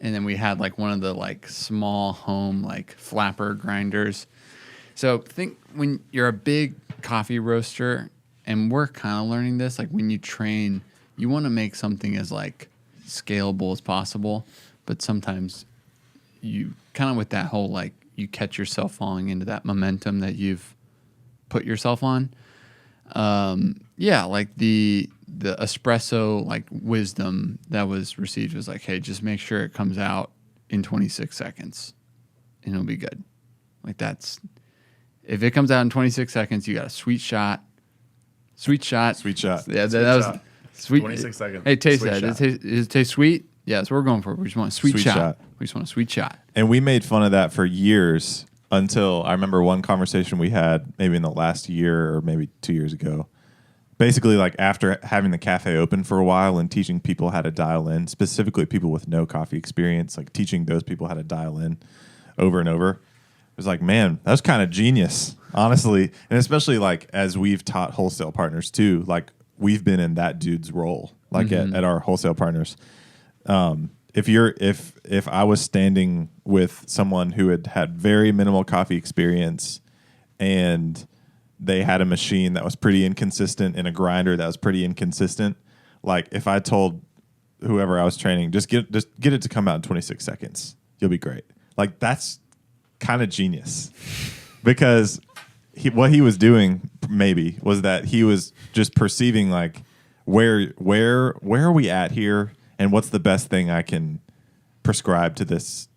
and then we had like one of the like small home like flapper grinders. So think when you're a big coffee roaster, and we're kind of learning this, like when you train, you want to make something as like scalable as possible, but sometimes you kind of with that whole like you catch yourself falling into that momentum that you've put yourself on. Like the espresso like wisdom that was received was like, hey, just make sure it comes out in 26 seconds and it'll be good. Like that's, if it comes out in 26 seconds, you got a sweet shot. Yeah, that was sweet. 26 seconds. Hey, taste Sweet that. shot. Does it taste sweet? Yeah, that's what we're going for. We just want a sweet shot. We just want a sweet shot. And we made fun of that for years until I remember one conversation we had maybe in the last year or maybe 2 years ago. Basically, like after having the cafe open for a while and teaching people how to dial in, specifically people with no coffee experience, like teaching those people how to dial in over and over. It was like, man, that was kind of genius, honestly. And especially like as we've taught wholesale partners too, like we've been in that dude's role, like at our wholesale partners. If I was standing with someone who had very minimal coffee experience and they had a machine that was pretty inconsistent and a grinder that was pretty inconsistent, like if I told whoever I was training, just get it to come out in 26 seconds, you'll be great. Like that's kind of genius because what he was doing maybe was that he was just perceiving like where are we at here and what's the best thing I can prescribe to this,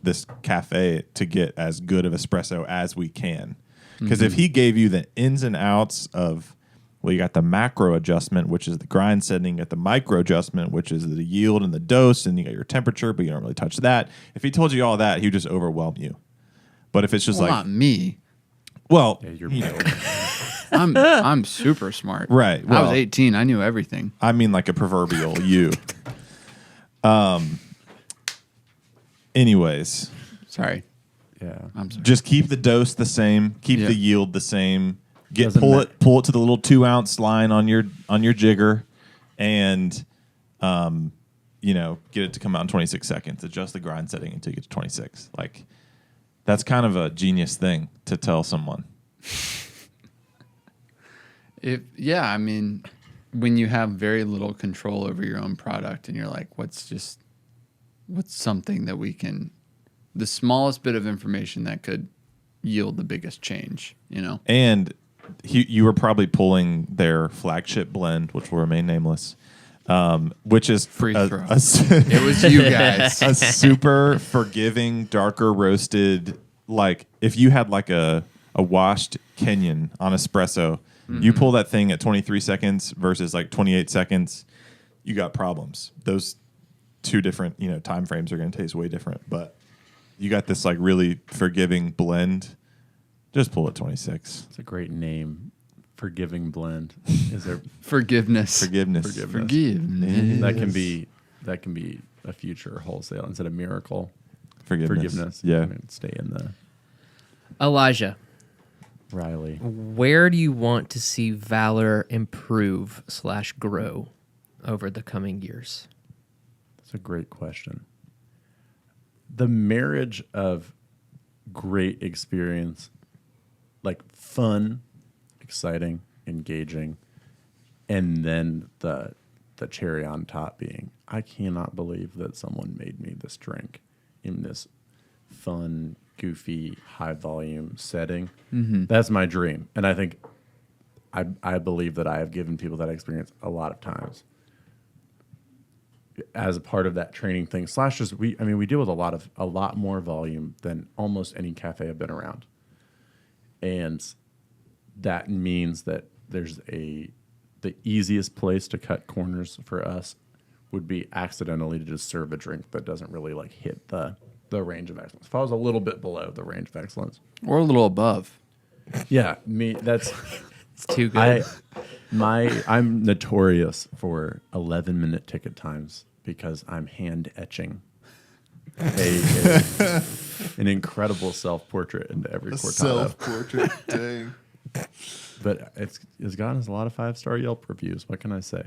this cafe to get as good of espresso as we can. Because if he gave you the ins and outs of, well, you got the macro adjustment, which is the grind setting, you got the micro adjustment, which is the yield and the dose, and you got your temperature, but you don't really touch that. If he told you all that, he would just overwhelm you. But if it's just not me. Well, Yeah, you're I'm super smart. Right. I was 18. I knew everything. I mean like a proverbial you. Anyways. Sorry. Yeah. I'm sorry. Just keep the dose the same, keep Yeah. the yield the same. Doesn't Pull matter. it to the little 2 ounce line on your jigger, and get it to come out in 26 seconds. Adjust the grind setting until you get to 26. Like that's kind of a genius thing to tell someone. I mean, when you have very little control over your own product and you're like, what's something that we can, the smallest bit of information that could yield the biggest change, And you were probably pulling their flagship blend, which will remain nameless, which is Free throw. a It was you guys. a super forgiving, darker roasted. Like if you had like a washed Kenyan on espresso, you pull that thing at 23 seconds versus like 28 seconds, you got problems. Those two different time frames are going to taste way different. But you got this like really forgiving blend. Just pull at 26. It's a great name. Forgiving blend. Is there Forgiveness. Forgiveness. that can be a future wholesale instead of miracle. Forgiveness. Yeah. I mean, stay in the Elijah, Riley. where do you want to see Valor improve / grow over the coming years? That's a great question. The marriage of great experience, like fun, exciting, engaging, and then the cherry on top being, I cannot believe that someone made me this drink in this fun, goofy, high volume setting. Mm-hmm. That's my dream. And I think I believe that I have given people that experience a lot of times as a part of that training thing. / we deal with a lot more volume than almost any cafe I've been around. And that means that the easiest place to cut corners for us would be accidentally to just serve a drink that doesn't really like hit the range of excellence. If I was a little bit below the range of excellence. Or a little above. Yeah, that's It's too good. I'm notorious for 11-minute ticket times because I'm hand etching an incredible self-portrait into every cortado. Self-portrait, dang. But it's gotten us a lot of 5-star Yelp reviews. What can I say?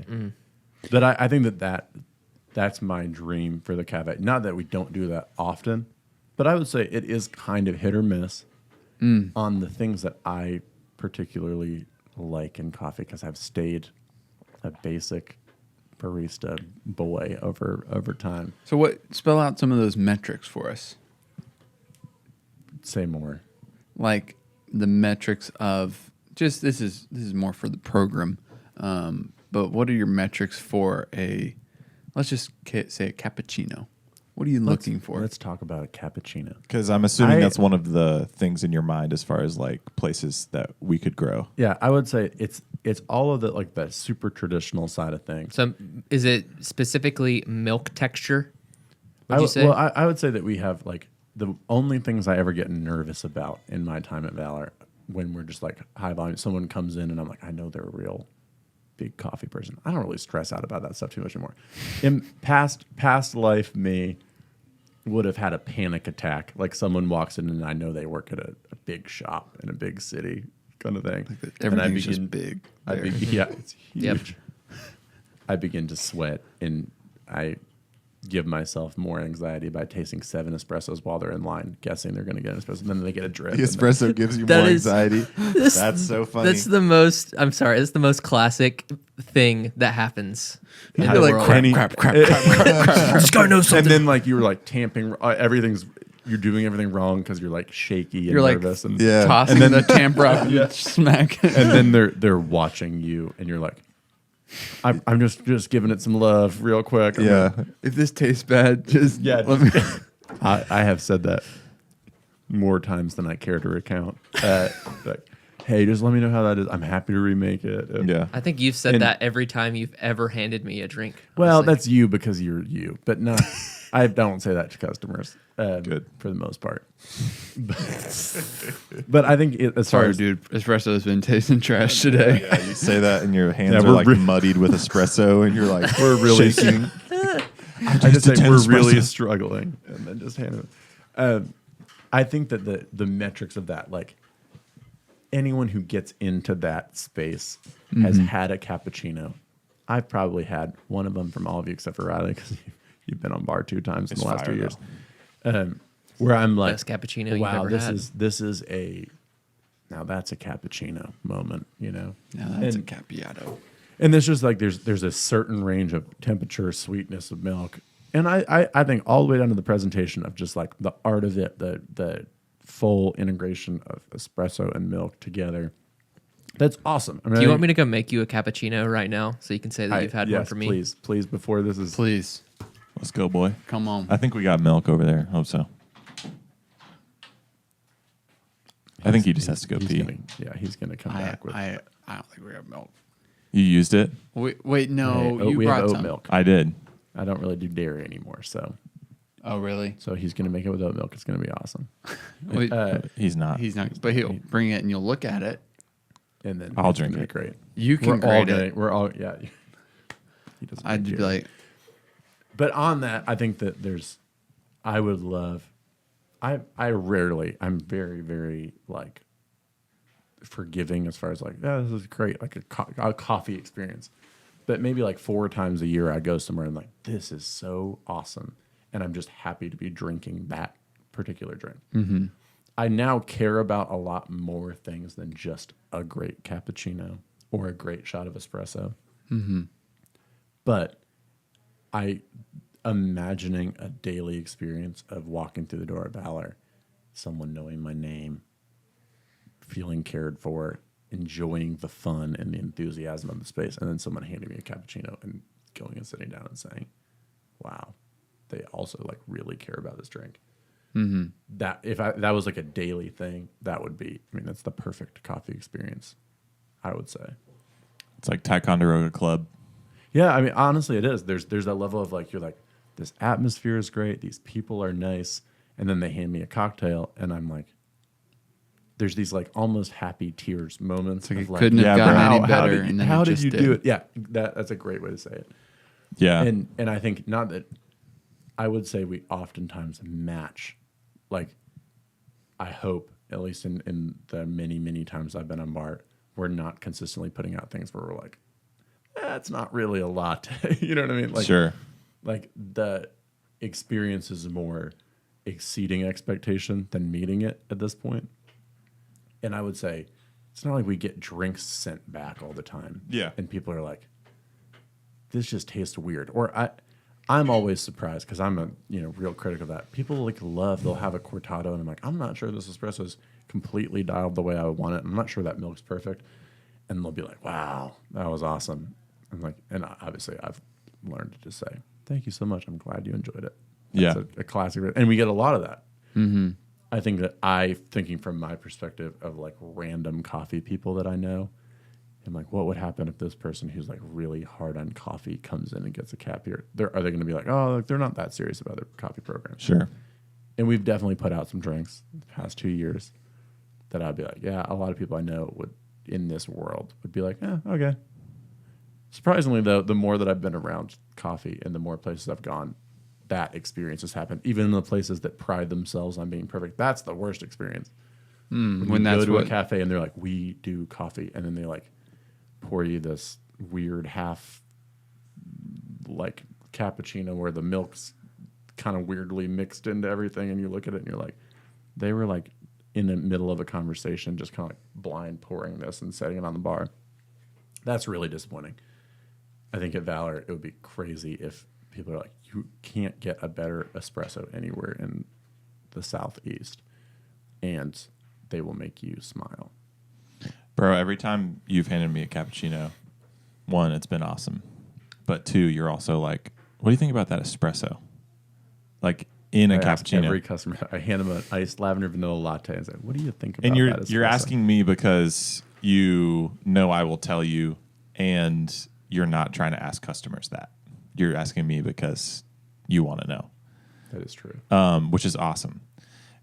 But I think that that's my dream for the cafe. Not that we don't do that often, but I would say it is kind of hit or miss on the things that I particularly like in coffee, because I've stayed a basic barista boy over time. So spell out some of those metrics for us. Say more. Like the metrics of just this is more for the program. But what are your metrics for let's just say a cappuccino? What are you looking for? Let's talk about a cappuccino. Because I'm assuming that's one of the things in your mind as far as like places that we could grow. Yeah, I would say it's all of the like that super traditional side of things. So is it specifically milk texture? Would you say? Well, I would say that we have like the only things I ever get nervous about in my time at Valor when we're just like high volume. Someone comes in and I'm like, I know they're a real big coffee person. I don't really stress out about that stuff too much anymore. In past life, me would have had a panic attack. Like someone walks in and I know they work at a big shop in a big city kind of thing. Everything's just big. Yeah, it's huge. Yep. I begin to sweat and I give myself more anxiety by tasting 7 espressos while they're in line, guessing they're going to get an espresso. And then they get a drip. The espresso gives you more anxiety. That's so funny. That's the most. I'm sorry. That's the most classic thing that happens. In the like world. crap. Just gotta know something. And then like you were like tamping, you're doing everything wrong because you're like shaky and You're like nervous. And, Yeah. Tossing the tamper up and smack. and then they're watching you and you're like, I'm just giving it some love real quick. Yeah. If this tastes bad, just let me. I have said that more times than I care to recount. Like, hey, just let me know how that is. I'm happy to remake it. Yeah. I think you've said And- that every time you've ever handed me a drink. Well, honestly. that's you because you're you, but not. I don't say that to customers. Good. For the most part. But I think as far Sorry, as dude. Espresso's been tasting trash today. Yeah, you say that and your hands Yeah, are we're like re- muddied with espresso and you're like, we're really shaking. I just say 10 we're really espresso. struggling, and then just hand it. I think that the metrics of that, like anyone who gets into that space has had a cappuccino. I've probably had one of them from all of you except for Riley because you've been on bar 2 times in It's the last 2 fire, years. Where I'm like, Best cappuccino you've wow, ever this had. is a now that's a cappuccino moment, you know. Now that's And- a cappuccino. And there's just like there's a certain range of temperature, sweetness of milk, and I think all the way down to the presentation of just like the art of it, the full integration of espresso and milk together. That's awesome. I mean, Do you want me to go make you a cappuccino right now so you can say that you've had one yes, for me? please, before this is Please, Let's go, boy. come on. I think we got milk over there. Hope so. I think he just has to go he's pee. he's gonna come back with. I don't think we have milk. You used it? Wait, no, Hey, you we have brought oat some. milk. I did. I don't really do dairy anymore, so Oh, really? he's gonna make it with oat milk. It's gonna be awesome. Wait, He's not. he's not, but he'll bring it and you'll look at it. And then I'll it's drink gonna be it. Great. You can grade it. We're all yeah. He doesn't I'd drink be it. like, But on that, I think that I would love, I'm very, very like forgiving as far as like, this is great, like a coffee experience. But maybe like 4 times a year I go somewhere and like, this is so awesome. And I'm just happy to be drinking that particular drink. Mm-hmm. I now care about a lot more things than just a great cappuccino or a great shot of espresso. Mm-hmm. But imagining a daily experience of walking through the door at Valor, someone knowing my name, feeling cared for, enjoying the fun and the enthusiasm of the space, and then someone handing me a cappuccino and going and sitting down and saying, wow, they also like really care about this drink. Mm-hmm. That if that was like a daily thing, that would be, I mean, that's the perfect coffee experience, I would say. It's like Ticonderoga Club. Yeah, I mean, honestly, it is. There's that level of like, you're like, this atmosphere is great. These people are nice. And then they hand me a cocktail, and I'm like, there's these like almost happy tears moments. like of it couldn't have yeah, gotten bro. any better. And then how it did just you do it? Yeah, that's a great way to say it. Yeah. And I think not that I would say we oftentimes match, like I hope, at least in the many, many times I've been on bar, we're not consistently putting out things where we're like, that's not really a latte. You know what I mean? Like, Sure. Like the experience is more exceeding expectation than meeting it at this point. And I would say it's not like we get drinks sent back all the time. Yeah. And people are like, this just tastes weird. Or I'm always surprised because I'm a real critic of that. People like they'll have a cortado and I'm like, I'm not sure this espresso is completely dialed the way I want it. I'm not sure that milk's perfect. And they'll be like, wow, that was awesome. I'm like, and obviously I've learned to just say, thank you so much. I'm glad you enjoyed it. That's a classic. And we get a lot of that. Mm-hmm. I think that thinking from my perspective of like random coffee people that I know, I'm like, what would happen if this person who's like really hard on coffee comes in and gets a cap here? Are they going to be like, oh, they're not that serious about their coffee program? Sure. And we've definitely put out some drinks the past 2 years that I'd be like, yeah, a lot of people I know in this world would be like, okay. Surprisingly, though, the more that I've been around coffee and the more places I've gone, that experience has happened. Even in the places that pride themselves on being perfect, that's the worst experience. When you go to a cafe and they're like, we do coffee, and then they like pour you this weird half like cappuccino where the milk's kind of weirdly mixed into everything, and you look at it and you're like, they were like in the middle of a conversation just kind of like blind pouring this and setting it on the bar. That's really disappointing. I think at Valor it would be crazy if people are like, you can't get a better espresso anywhere in the Southeast, and they will make you smile. Bro, every time you've handed me a cappuccino, one, it's been awesome. But two, you're also like, what do you think about that espresso? Like in a cappuccino. Every customer, I hand them an iced lavender vanilla latte and say, what do you think about and that espresso? you're asking me because you know I will tell you, and you're not trying to ask customers that. You're asking me because you want to know. That is true. Which is awesome.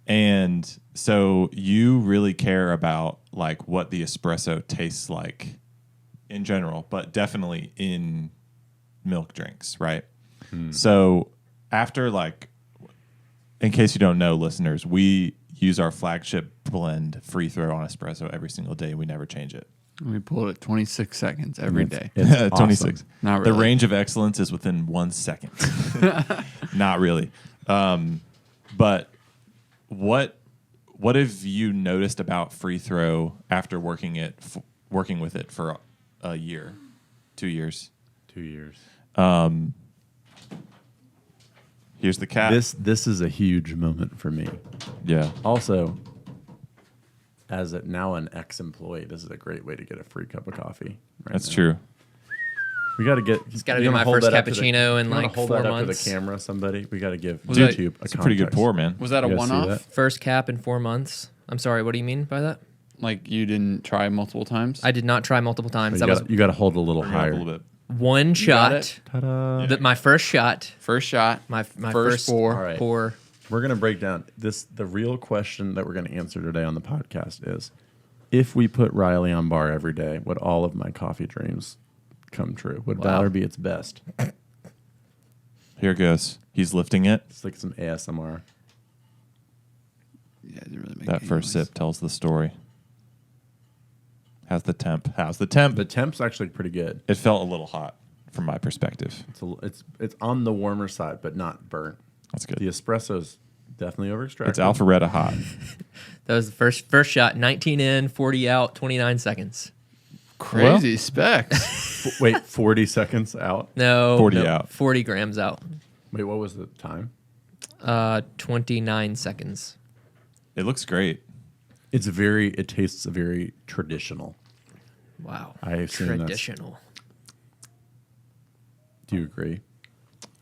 And so you really care about like what the espresso tastes like in general, but definitely in milk drinks, right? So after like, in case you don't know, listeners, we use our flagship blend free throw on espresso every single day. We never change it. We pull it at 26 seconds every day. It's 26. awesome. Not really. The range of excellence is within 1 second. Not really. But what have you noticed about free throw after working with it for a year, 2 years? 2 years. Here's the cap. This is a huge moment for me. Yeah. Also, as now an ex-employee, this is a great way to get a free cup of coffee. That's now. true. We got to get. Just got to do my first cappuccino in like 4 hold that months. up to the camera, somebody. We got to give Was that- YouTube It's a pretty good context. pour, man. Was that a You guys see one-off? that? First cap in 4 months. I'm sorry, what do you mean by that? Like you didn't try multiple times? I did not try multiple times. You That was got to hold a little Bring it up higher. a little bit. one got shot. it? Ta-da! My first shot. First shot. My First first pour. All right. pour. We're going to break down this. The real question that we're going to answer today on the podcast is, if we put Riley on bar every day, would all of my coffee dreams come true? Would Wow. Valor be its best? Here goes. He's lifting it. It's like some ASMR. Yeah, it didn't really make That any first noise. sip tells the story. How's the temp? How's the temp? The temp's actually pretty good. It felt a little hot from my perspective. It's on the warmer side, but not burnt. That's good. The espresso's definitely over extracted. It's Alpharetta hot. That was the first shot. 19 in, 40 out, 29 seconds. Crazy specs. Wait, 40 seconds out? No. 40 no, out. 40 grams out. Wait, what was the time? 29 seconds. It looks great. It tastes very traditional. Wow. I've seen that. Traditional. Do you agree?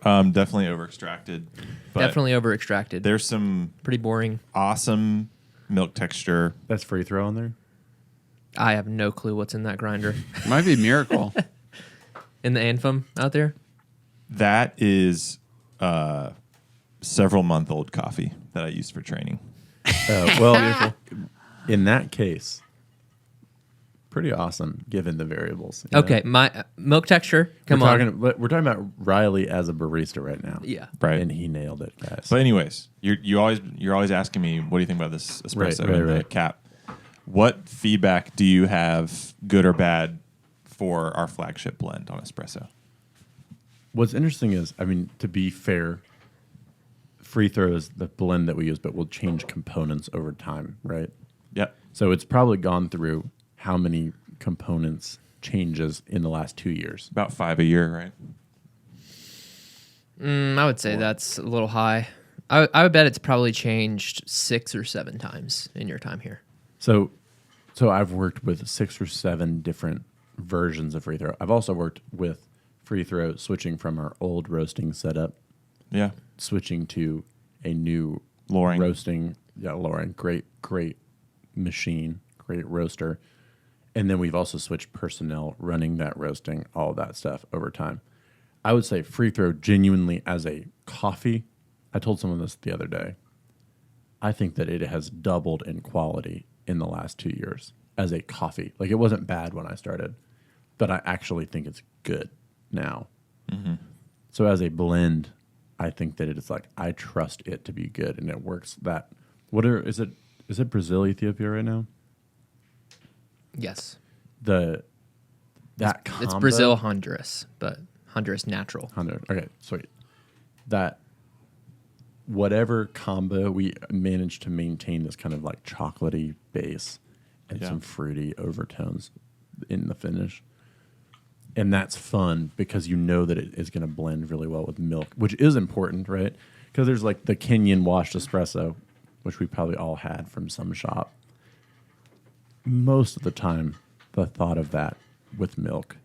Definitely over extracted. Definitely over extracted. There's some Pretty boring. awesome milk texture. That's free throw in there? I have no clue what's in that grinder. Might be Miracle. In the Anthem out there? That is several month old coffee that I used for training. Well, in that case, pretty awesome given the variables. you know? Okay, my milk texture. Come we're on. We're talking about Riley as a barista right now. Yeah. Right. And he nailed it, guys. But anyways, you're always asking me, what do you think about this espresso Right, and the right. cap? What feedback do you have, good or bad, for our flagship blend on espresso? what's interesting is, I mean, to be fair, free throw is the blend that we use, but we'll change components over time, right? Yep. So it's probably gone through how many components changes in the last 2 years? About 5 a year, right? I would say that's a little high. I would bet it's probably changed 6 or 7 times in your time here. So I've worked with 6 or 7 different versions of free throw. I've also worked with free throw switching from our old roasting setup, Yeah. switching to a new Loring. roasting. Yeah, Loring, great machine, great roaster. And then we've also switched personnel running that roasting, all of that stuff over time. I would say free throw genuinely as a coffee. I told someone this the other day. I think that it has doubled in quality in the last 2 years as a coffee. Like, it wasn't bad when I started, but I actually think it's good now. Mm-hmm. So as a blend, I think that it is like, I trust it to be good, and it works. Is it Brazil, Ethiopia right now? Yes. That It's combo- Brazil, Honduras, but Honduras natural. Okay, sweet. That whatever combo, we managed to maintain this kind of like chocolatey base and some fruity overtones in the finish. And that's fun because you know that it is going to blend really well with milk, which is important, right? Because there's like the Kenyan washed espresso, which we probably all had from some shop. Most of the time, the thought of that with milk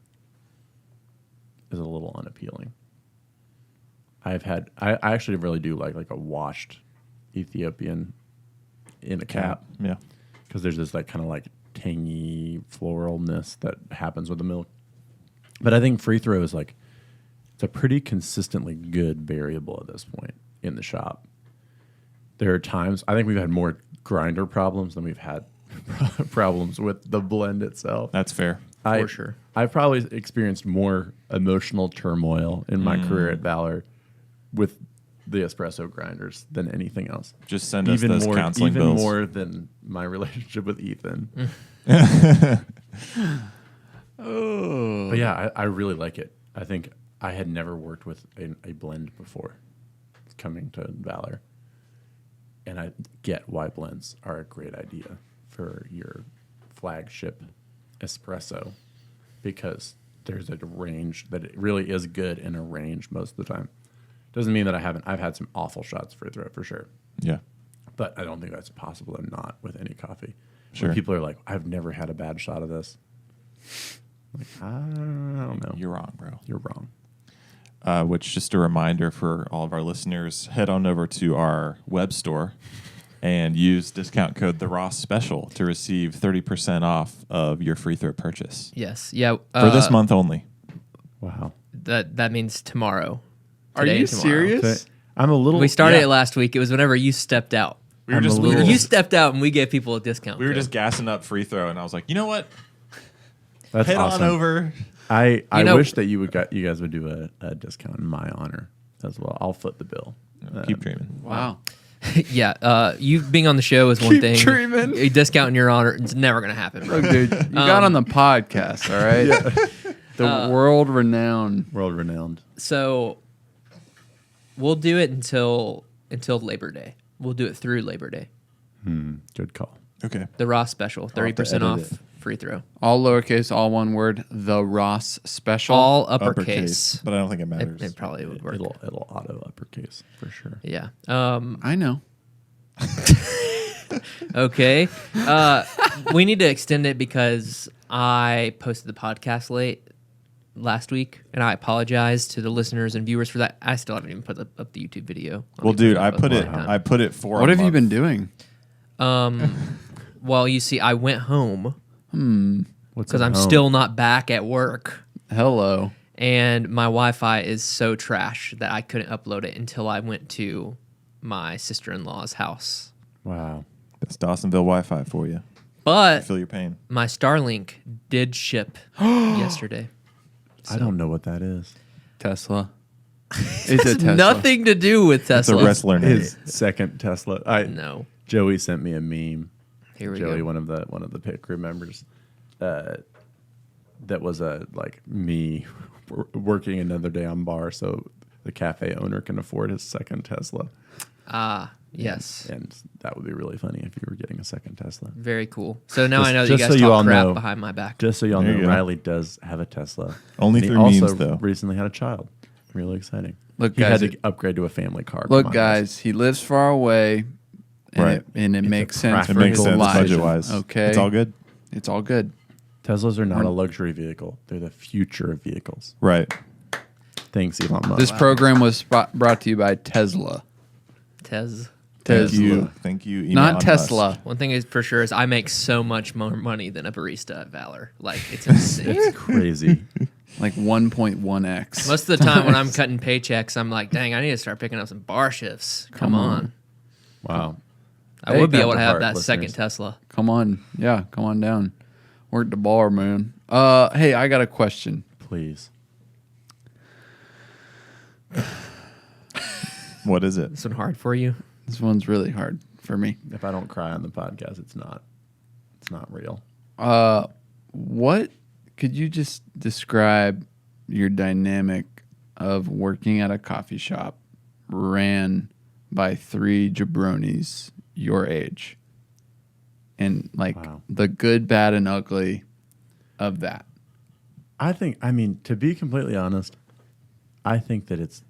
is a little unappealing. I actually really do like a washed Ethiopian in a cap. Yeah. Because there's this like kind of like tangy floralness that happens with the milk. But I think free throw is like, it's a pretty consistently good variable at this point in the shop. There are times, I think we've had more grinder problems than we've had problems with the blend itself. That's fair. For sure. I've probably experienced more emotional turmoil in my career at Valor with the espresso grinders than anything else. Just send us those counseling even bills. more than my relationship with Ethan. Oh. But yeah, I really like it. I think I had never worked with a blend before coming to Valor. And I get why blends are a great idea for your flagship espresso, because there's a range that it really is good in a range most of the time. Doesn't mean that I've had some awful shots for throw for sure. Yeah. But I don't think that's possible and not with any coffee. Sure. When people are like, I've never had a bad shot of this. Like, I don't know. You're wrong, bro. You're wrong. Which, just a reminder for all of our listeners, head on over to our web store and use discount code The Ross Special to receive 30% off of your free throw purchase Yes. Yeah. for this month only. Wow. That means tomorrow. Are Today you and tomorrow. serious? I'm a little. We started Yeah. it last week. It was whenever you stepped out. We were just You stepped out and we gave people a discount. we were code. just gassing up free throw, and I was like, you know what? That's Head awesome. on over. I know- wish that you guys would do a discount in my honor as well. I'll foot the bill. Keep dreaming. Wow. Yeah. You being on the show is one Keep thing. dreaming. A discount in your honor, it's never going to happen, bro. Look, dude, you got on the podcast, all right? The world renowned. World renowned. So we'll do it until Labor Day. We'll do it through Labor Day. Good call. Okay. The Ross Special, 30% edit off it. free throw. All lowercase, all one word. The Ross Special. All uppercase. But I don't think it matters. It probably would work. It'll auto uppercase for sure. Yeah. I know. Okay. We need to extend it because I posted the podcast late last week, and I apologize to the listeners and viewers for that. I still haven't even put up the YouTube video. I'll Well, be dude, putting I up put a it. long time. I put it for. What a have you month. been doing? Well, you see, I went home What's because at I'm home? still not back at work, Hello. and my Wi-Fi is so trash that I couldn't upload it until I went to my sister-in-law's house. Wow. That's Dawsonville Wi-Fi for you. But Feel your pain. my Starlink did ship yesterday. I don't know what that is. Tesla. It's a It's Tesla. nothing to do with It's a Tesla. wrestler name. His second Tesla. No. Joey sent me a meme. Here we Joey, go. one of the pit crew members, that was a like me working another day on bar so the cafe owner can afford his second Tesla. Yes. And that would be really funny if you were getting a second Tesla. Very cool. So now Just- I know that you just guys so you talk all crap know- behind my back. Just so y'all There know, you go. Riley does have a Tesla. Only And he through also memes, though. recently had a child. Really exciting. Look, he guys, had to upgrade to a family car. Look, Come on, guys, he lives far away, and Right. it makes a sense It for makes his sense life. budget wise. Okay, It's all good. It's all good. Teslas are not a luxury vehicle. They're the future of vehicles. Right. Thanks, Elon Musk. This program was brought to you by Tesla. Tez. Thank Tesla. you. Thank you. Elon Not Musk. Tesla. One thing is for sure is I make so much more money than a barista at Valor. Like it's insane. It's crazy. Like 1.1x. Most of the time when I'm cutting paychecks, I'm like, dang, I need to start picking up some bar shifts. Come on. Wow. I Take would be that able to to have heart, that listeners. second Tesla. Come on. Yeah, come on down. Work the bar, man. Hey, I got a question. Please. What is it? This one hard for you? This one's really hard for me. If I don't cry on the podcast, it's not real. What could you just describe your dynamic of working at a coffee shop ran by three jabronis your age? And like Wow. the good, bad, and ugly of that. I mean, to be completely honest, I think that it's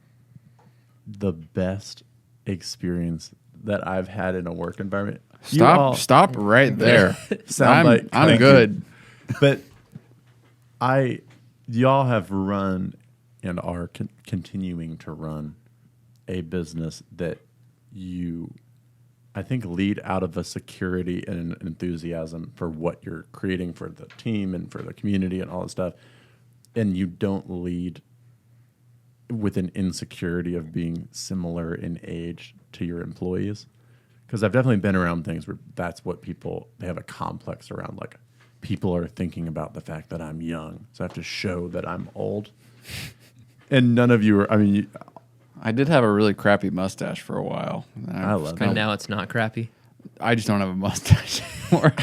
the best experience that I've had in a work environment. You all Stop right there. Soundbite. I'm Thank good. But y'all have run and are continuing to run a business that you, I think, lead out of a security and an enthusiasm for what you're creating for the team and for the community and all that stuff. And you don't lead with an insecurity of being similar in age to your employees. Because I've definitely been around things where that's what they have a complex around. Like, people are thinking about the fact that I'm young, so I have to show that I'm old. And none of you are, I mean, I did have a really crappy mustache for a while. I love And it. now it's not crappy. I just don't have a mustache anymore.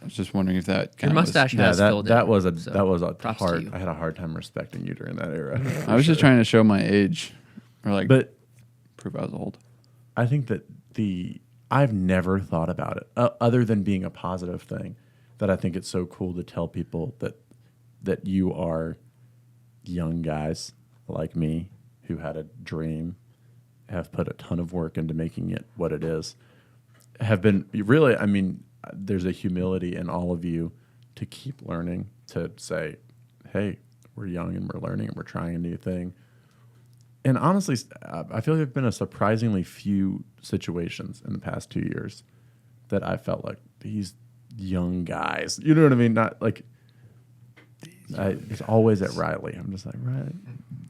I was just wondering if that Your kind mustache Yeah, has filled that in. was a so props to hard. you. I had a hard time respecting you during that era. I was just trying to show my age, or like But prove I was old. I think that I've never thought about it other than being a positive thing. That I think it's so cool to tell people that you are young guys like me who had a dream, have put a ton of work into making it what it is, have been really. I mean, there's a humility in all of you to keep learning, to say, hey, we're young and we're learning and we're trying a new thing. And honestly, I feel like there have been a surprisingly few situations in the past 2 years that I felt like these young guys, you know what I mean? Not like, it's always at Riley. I'm just like, Riley,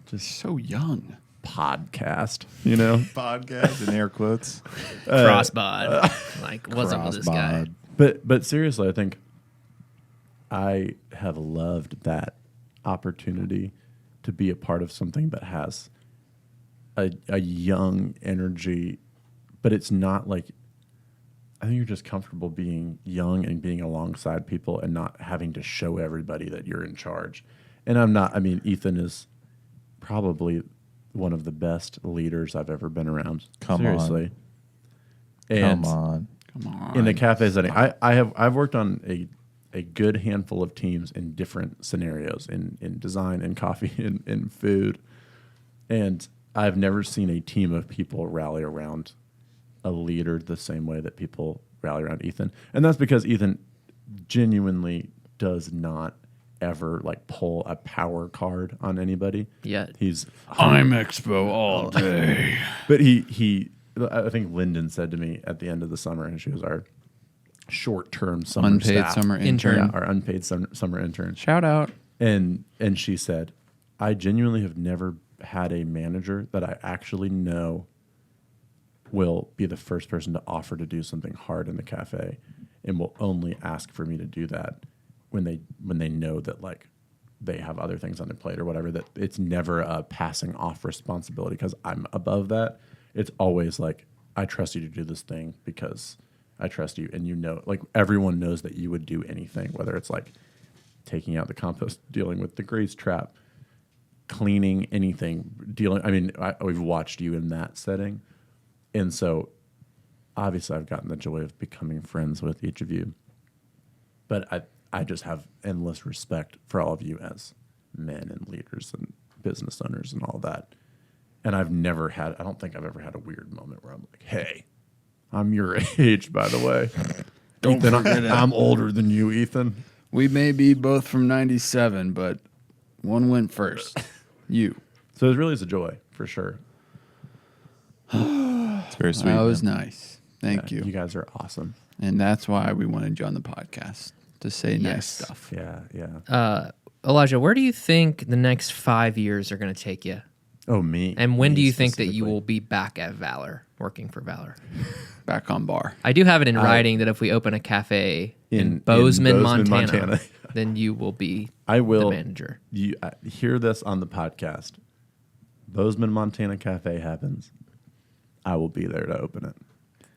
just So young. podcast, you know? Podcast in air quotes. Crossbod. Like, what's up with this guy? Crossbod. But seriously, I think I have loved that opportunity to be a part of something that has a young energy, but it's not like, I think you're just comfortable being young and being alongside people and not having to show everybody that you're in charge. And I mean, Ethan is probably one of the best leaders I've ever been around. Come Seriously. on. And Come on. Come on. in the cafe setting, I've worked on a good handful of teams in different scenarios, in design, in coffee, in food. And I've never seen a team of people rally around a leader the same way that people rally around Ethan. And that's because Ethan genuinely does not ever like pull a power card on anybody. Yet. He's I'm Expo all day. but he I think Lyndon said to me at the end of the summer, and she was our short-term summer Unpaid staff. summer Intern. intern. Yeah, our unpaid summer intern. Shout out. And she said, I genuinely have never had a manager that I actually know will be the first person to offer to do something hard in the cafe and will only ask for me to do that when they know that like they have other things on their plate or whatever, that it's never a passing off responsibility because I'm above that. It's always like, I trust you to do this thing because I trust you. And you know, like everyone knows that you would do anything, whether it's like taking out the compost, dealing with the grease trap, cleaning anything, dealing. I mean, we've watched you in that setting. And so obviously I've gotten the joy of becoming friends with each of you. But I just have endless respect for all of you as men and leaders and business owners and all that. And I don't think I've ever had a weird moment where I'm like, hey, I'm your age, by the way. Don't Ethan, forget it. I'm older than you, Ethan. We may be both from 97, but one went first. You. So it really is a joy, for sure. It's very sweet. That was man. nice. Thank you. You guys are awesome. And that's why we wanted you on the podcast, to say nice stuff. Yeah. Elijah, where do you think the next 5 years are going to take you? Oh, me. And when Me do you think that you specifically. will be back at Valor, working for Valor? Back on bar. I do have it in writing that if we open a cafe in Bozeman, Montana, then you will be I will. the manager. You hear this on the podcast. Bozeman, Montana cafe happens. I will be there to open it.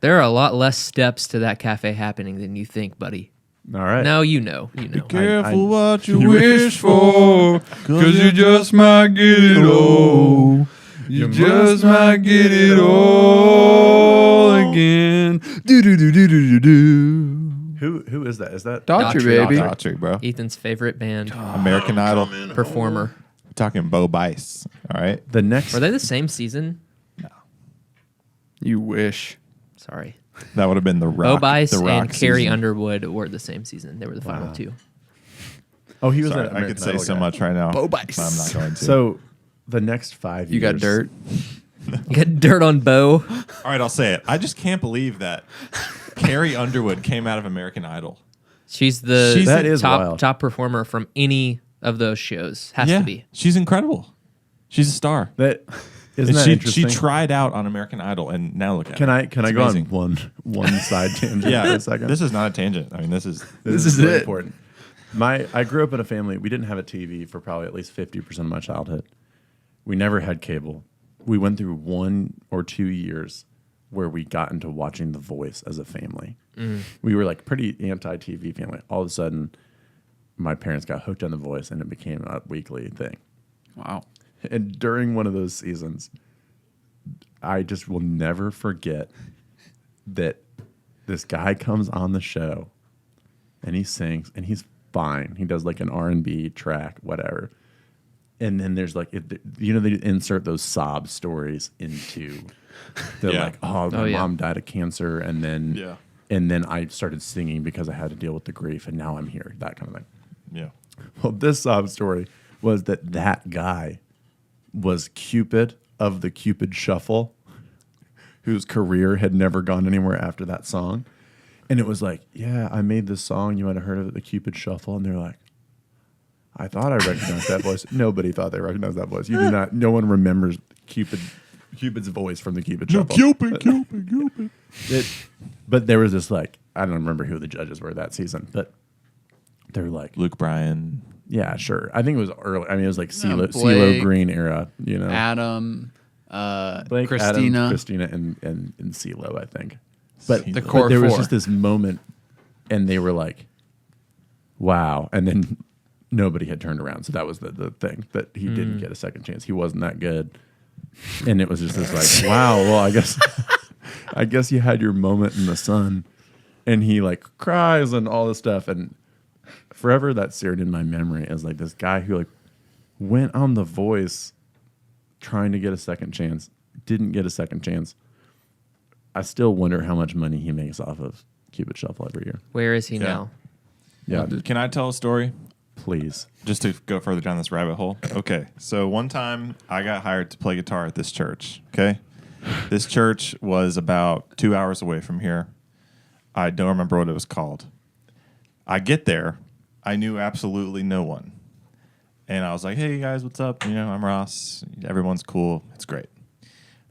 There are a lot less steps to that cafe happening than you think, buddy. All right. No, you know. Careful what you Wish for, 'cause you just might get it all. You just might get it all again. Do do do do do do do. Who is that? Is that Daughtry, Daughtry, baby. Daughtry, bro. Ethan's favorite band, American Idol. performer. We're talking Bo Bice. All right. the next? Were they the same season? You wish. Sorry. That would have been the Rock. Bo Bice the Rock and Carrie season. Underwood were the same season. They were the final two. Oh, he was. Sorry, an I American could say Idol so guy. much right now. Bo Bice. but I'm not going to. So the next 5 years. You got dirt. You got dirt on Bo. all right, I'll say it. I just can't believe that Carrie Underwood came out of American Idol. She's the She's- That is top wild. top performer from any of those shows. Has to be. She's incredible. She's a star. That isn't And that she interesting? tried out on American Idol, and now look at Can her. I It's go amazing. on one side tangent Yeah, for a second? this is not a tangent. I mean, this is This is really it. important. I grew up in a family. We didn't have a TV for probably at least 50% of my childhood. We never had cable. We went through 1 or 2 years where we got into watching The Voice as a family. We were like pretty anti-TV family. All of a sudden, my parents got hooked on The Voice, and it became a weekly thing. Wow. And during one of those seasons, I just will never forget that this guy comes on the show and he sings and he's fine. He does like an R&B track, whatever. And then there's like, they insert those sob stories into, they're Yeah. like, oh, my Oh, yeah. mom died of cancer. And then, Yeah. and then I started singing because I had to deal with the grief. And now I'm here, that kind of thing. yeah. Well, this sob story was that guy was Cupid of the Cupid Shuffle, whose career had never gone anywhere after that song. And it was like, yeah, I made this song. You might have heard of it, the Cupid Shuffle. And they're like, I thought I recognized that voice. Nobody thought they recognized that voice. You do not. No one remembers Cupid's voice from the Cupid Shuffle. Cupid. But there was this like, I don't remember who the judges were that season, but they're like, Luke Bryan. yeah, sure. I think it was early. I mean, it was like CeeLo Blake, Green era, you know. Adam, Blake, Christina. Adam, Christina, and CeeLo, I think. But, The but core there was four. just this moment, and they were like, "Wow!" And then nobody had turned around, so that was the thing that he didn't get a second chance. He wasn't that good, and it was just this like, "Wow!" Well, I guess you had your moment in the sun, and he like cries and all this stuff, and forever that's seared in my memory as like this guy who like went on The Voice trying to get a second chance, didn't get a second chance. I still wonder how much money he makes off of Cupid Shuffle every year. Where is he Yeah. now? Yeah, Can I tell a story? please. Just to go further down this rabbit hole. Okay. So one time I got hired to play guitar at this church. Okay. This church was about 2 hours away from here. I don't remember what it was called. I get there. I knew absolutely no one. And I was like, hey guys, what's up? You know, I'm Ross. Everyone's cool. It's great.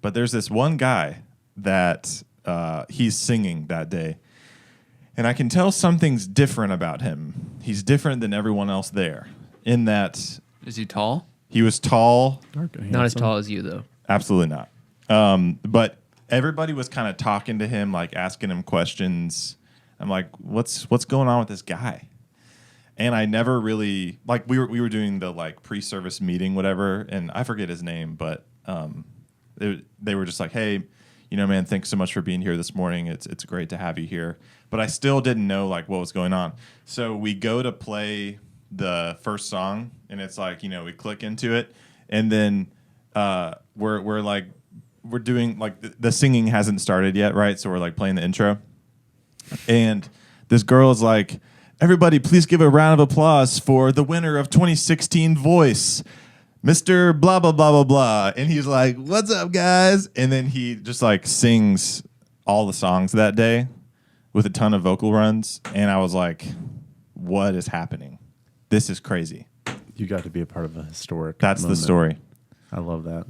But there's this one guy that he's singing that day. And I can tell something's different about him. He's different than everyone else there in that Is he tall? he was tall. Not as tall as you, though. Absolutely not. But everybody was kind of talking to him, like asking him questions. I'm like, what's going on with this guy? And I never really like we were doing the like pre-service meeting, whatever, and I forget his name, but they were just like, hey, you know, man, thanks so much for being here this morning. It's great to have you here. But I still didn't know like what was going on. So we go to play the first song, and it's like, you know, we click into it, and then we're doing like the singing hasn't started yet, right? So we're like playing the intro, and this girl is like, everybody, please give a round of applause for the winner of 2016 Voice, Mr. Blah, blah, blah, blah, blah. And he's like, what's up, guys? And then he just like sings all the songs that day with a ton of vocal runs. And I was like, what is happening? This is crazy. You got to be a part of a historic That's moment. the story. I love that.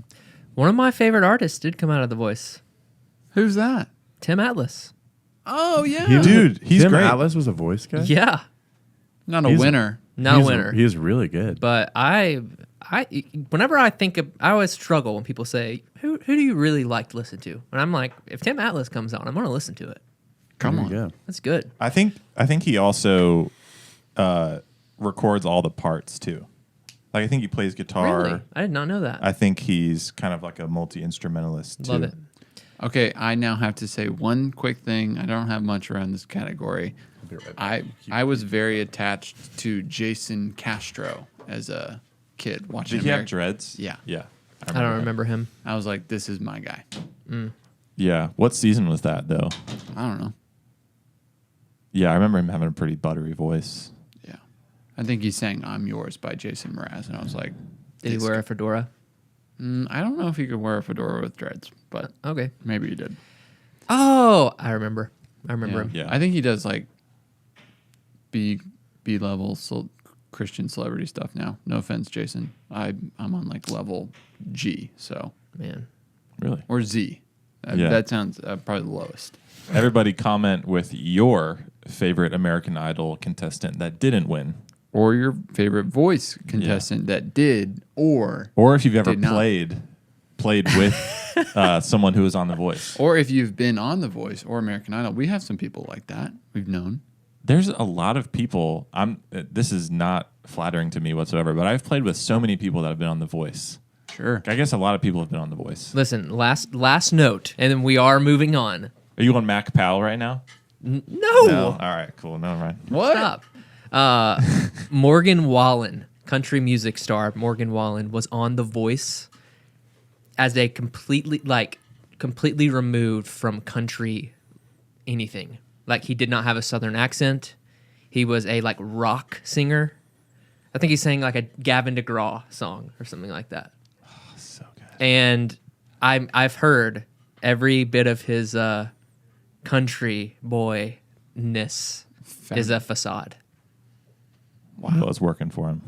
One of my favorite artists did come out of The Voice. Who's that? Tim Atlas. Oh yeah, Dude, he's Tim great. Atlas was a voice guy? Yeah. not a He's- winner. Not a winner. He is really good. But whenever I think of, I always struggle when people say, who do you really like to listen to? And I'm like, if Tim Atlas comes on, I'm going to listen to it. Come There on. you go. That's good. I think he also records all the parts too. Like I think he plays guitar. Really? I did not know that. I think he's kind of like a multi-instrumentalist too. Love it. Okay, I now have to say one quick thing. I don't have much around this category. I'll be right back. I was very attached to Jason Castro as a kid watching Did he have American. dreads? Yeah. Yeah. I don't that. remember him. I was like, this is my guy. Yeah. What season was that though? I don't know. Yeah, I remember him having a pretty buttery voice. Yeah. I think he sang I'm Yours by Jason Mraz, and I was like, Did he this wear a fedora? I don't know if he could wear a fedora with dreads, but Okay. maybe he did. Oh, I remember him. Yeah. I think he does like B level Christian celebrity stuff now. No offense, Jason. I'm on like level G, so Man. Really? or Z. Yeah. That sounds probably the lowest. Everybody comment with your favorite American Idol contestant that didn't win. Or your favorite voice contestant that did, or Or if you've ever Did not. played with someone who was on The Voice. or if you've been on The Voice or American Idol. We have some people like that we've known. There's a lot of people. This is not flattering to me whatsoever, but I've played with so many people that have been on The Voice. Sure. I guess a lot of people have been on The Voice. Listen, last note, and then we are moving on. Are you on Mac Powell right now? No. All right, cool. Never mind. What? Stop. Morgan Wallen, country music star Morgan Wallen, was on The Voice as a completely removed from country anything. Like he did not have a southern accent. He was a like rock singer. I think he sang like a Gavin DeGraw song or something like that. So good. And I've heard every bit of his country boyness is a facade, Well, it's working for him.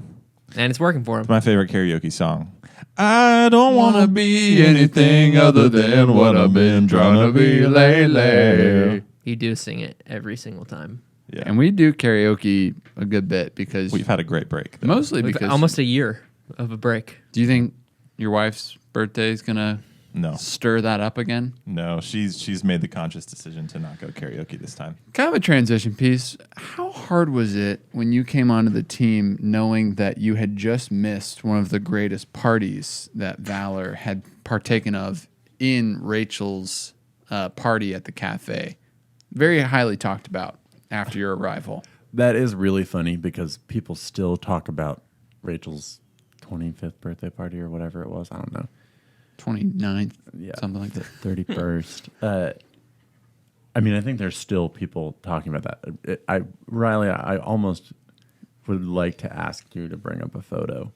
and it's working for him. My favorite karaoke song. I don't want to be anything other than what I've been trying to be lately. You do sing it every single time. Yeah. And we do karaoke a good bit because We've had a great break. though. mostly We've because almost a year of a break. Do you think your wife's birthday is gonna No. stir that up again? No, she's made the conscious decision to not go karaoke this time. Kind of a transition piece. How hard was it when you came onto the team knowing that you had just missed one of the greatest parties that Valor had partaken of in Rachel's party at the cafe? Very highly talked about after your arrival. That is really funny because people still talk about Rachel's 25th birthday party or whatever it was. I don't know. 29th, Yeah. something like that. 31st. I mean, I think there's still people talking about that. Riley, I almost would like to ask you to bring up a photo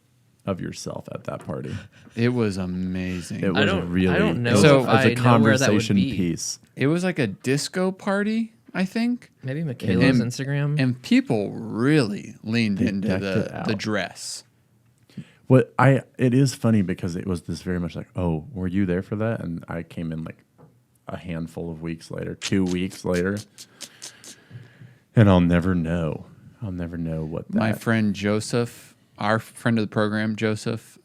of yourself at that party. It was amazing. It was don't- I don't know it was if I as a know where that would conversation be. piece. It was like a disco party, I think. Maybe Michaela's And- Instagram. And people really leaned They into decked it the out. dress. It is funny because it was this very much like, oh, were you there for that? And I came in like a handful of weeks later, 2 weeks later, and I'll never know. I'll never know what that. My friend Joseph, our friend of the program, Joseph,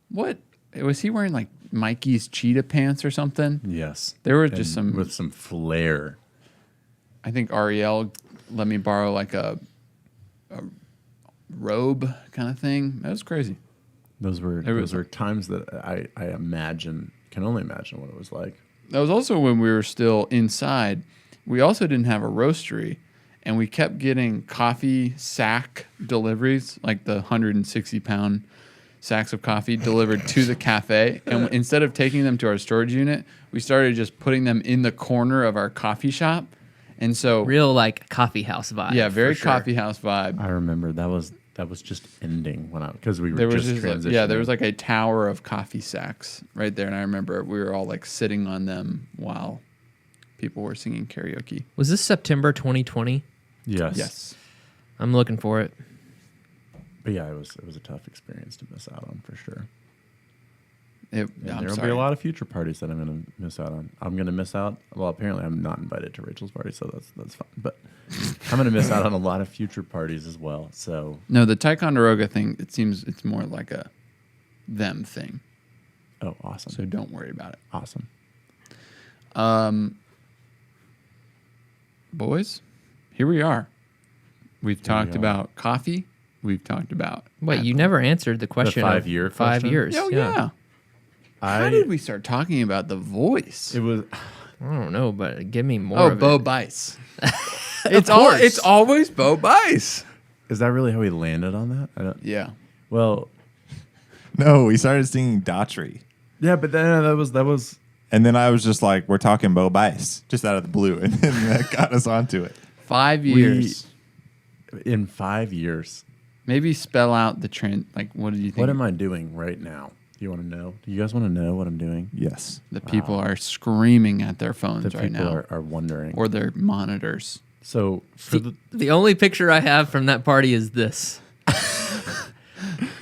what was he wearing? Like Mikey's cheetah pants or something? Yes, There were just And some. with some flair. I think Ariel let me borrow like a robe kind of thing. That was crazy. Those were times that I can only imagine what it was like. That was also when we were still inside. We also didn't have a roastery, and we kept getting coffee sack deliveries, like the 160-pound sacks of coffee delivered to the cafe. And instead of taking them to our storage unit, we started just putting them in the corner of our coffee shop. And so Real like coffee house vibe. yeah, very for sure. coffee house vibe. I remember that was just ending because we were There was just just transitioning. there was like a tower of coffee sacks right there, and I remember we were all like sitting on them while people were singing karaoke. Was this September 2020? Yes. I'm looking for it. But yeah, it was a tough experience to miss out on for sure. I'm There'll be sorry. a lot of future parties that I'm going to miss out on. I'm going to miss out. Well, apparently I'm not invited to Rachel's party, so that's fine. But I'm going to miss out on a lot of future parties as well. So No, the Ticonderoga thing, it seems it's more like a them thing. oh, awesome, So don't worry about it. awesome. Boys, here we are. We've talked are. about coffee. We've talked about Wait, you never answered the question. 5-year of 5 question? years. Oh yeah. How I did we start talking about the voice? it was I don't know, but give me more. Oh, of Bo it. Bice. course. It's always Bo Bice. is that really how we landed on that? I don't. Yeah. Well, No, we started singing Daughtry. yeah, but then that was And then I was just like, we're talking Bo Bice, just out of the blue. And then that got us onto it. 5 years. in 5 years. Maybe spell out the trend. Like, what do you think? What am I doing right now? Do you want to know? Do you guys want to know what I'm doing? Yes. The people are screaming at their phones The right people now, are wondering. or their monitors. So for the The only picture I have from that party is this.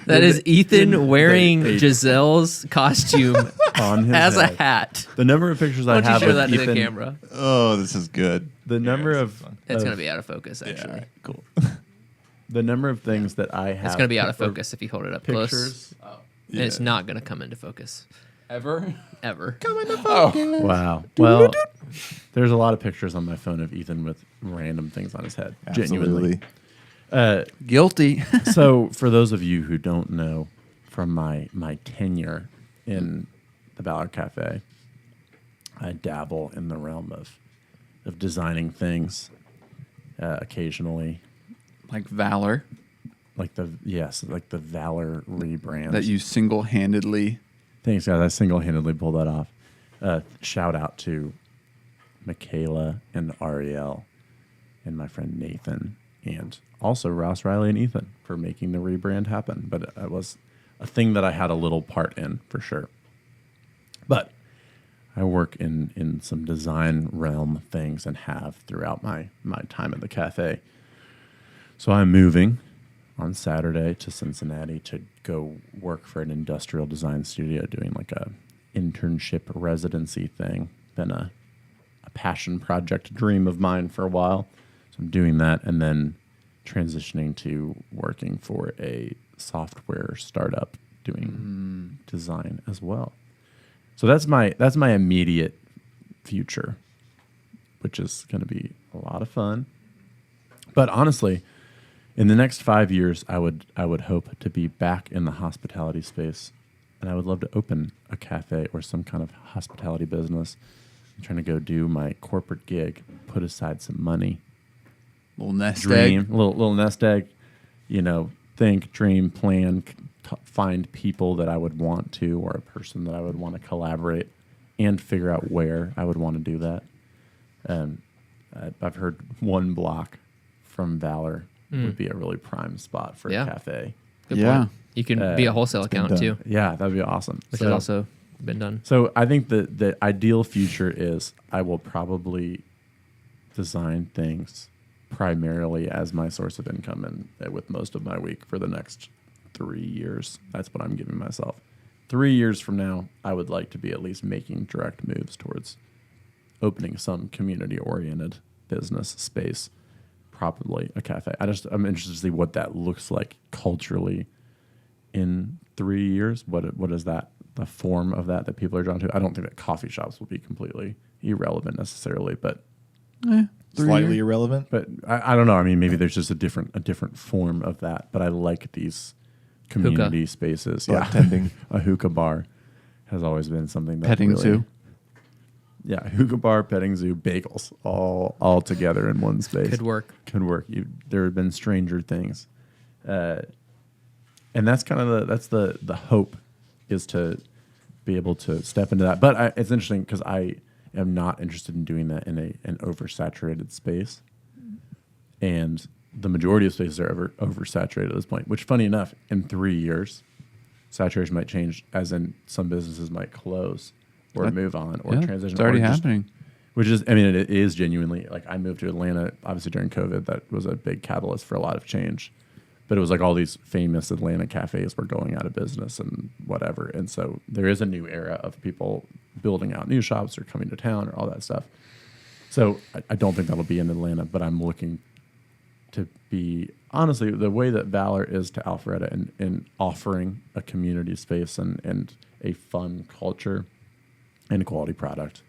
That is Ethan wearing they- Giselle's costume on his as a head. hat. The number of pictures Why I don't you have show with that to Ethan, the camera? Oh, this is good. the number Yeah, of this is fun. It's going to be out of focus, Yeah, actually. all right, cool. the number of things that I have. It's going to be out of for focus if you hold it up close. Pictures. And it's not going to come into focus. Ever? Ever. Wow. Well, there's a lot of pictures on my phone of Ethan with random things on his head. Genuinely. Absolutely. Guilty. So for those of you who don't know, from my tenure in the Valor Cafe, I dabble in the realm of designing things occasionally, Like Valor, like the Valor rebrand. that you single-handedly. Thanks, guys. I single-handedly pulled that off. Shout out to Michaela and Ariel and my friend Nathan, and also Ross, Riley, and Ethan for making the rebrand happen. But it was a thing that I had a little part in for sure. But I work in some design realm things and have throughout my time at the cafe. So I'm moving on Saturday to Cincinnati to go work for an industrial design studio doing like a internship residency thing. Been a passion project dream of mine for a while. So I'm doing that and then transitioning to working for a software startup doing design as well. So that's my immediate future, which is going to be a lot of fun. But honestly, in the next 5 years, I would hope to be back in the hospitality space, and I would love to open a cafe or some kind of hospitality business. I'm trying to go do my corporate gig, put aside some money, Little nest dream, egg. little nest egg, think, dream, plan, find people that I would want to, or a person that I would want to collaborate, and figure out where I would want to do that. And I've heard one block from Valor would be a really prime spot for Yeah. a cafe. Good Yeah. point. You can be a wholesale been account, done. too, Yeah, that'd be awesome. which has also been done. So I think the ideal future is I will probably design things primarily as my source of income and with most of my week for the next 3 years. That's what I'm giving myself. 3 years from now, I would like to be at least making direct moves towards opening some community-oriented business space, probably a cafe. I'm interested to see what that looks like culturally in 3 years. What is that? The form of that people are drawn to. I don't think that coffee shops will be completely irrelevant necessarily, but Slightly irrelevant. But I don't know. I mean, maybe there's just a different form of that. But I like these community spaces. Bartending. A hookah bar has always been something that Petting really, zoo. Yeah, hookah bar, petting zoo, bagels, all together in one space. Could work. Could work. There have been stranger things, and that's kind of the hope is to be able to step into that. But it's interesting because I am not interested in doing that in an oversaturated space, and the majority of spaces are oversaturated at this point. Which, funny enough, in 3 years, saturation might change, as in some businesses might close or move on or transition. It's already or just, happening. which is, I mean, it is genuinely, like, I moved to Atlanta, obviously during COVID. That was a big catalyst for a lot of change. But it was like all these famous Atlanta cafes were going out of business and whatever. And so there is a new era of people building out new shops or coming to town or all that stuff. So I don't think that'll be in Atlanta, but I'm looking to be, honestly, the way that Valor is to Alpharetta in offering a community space and a fun culture and a quality product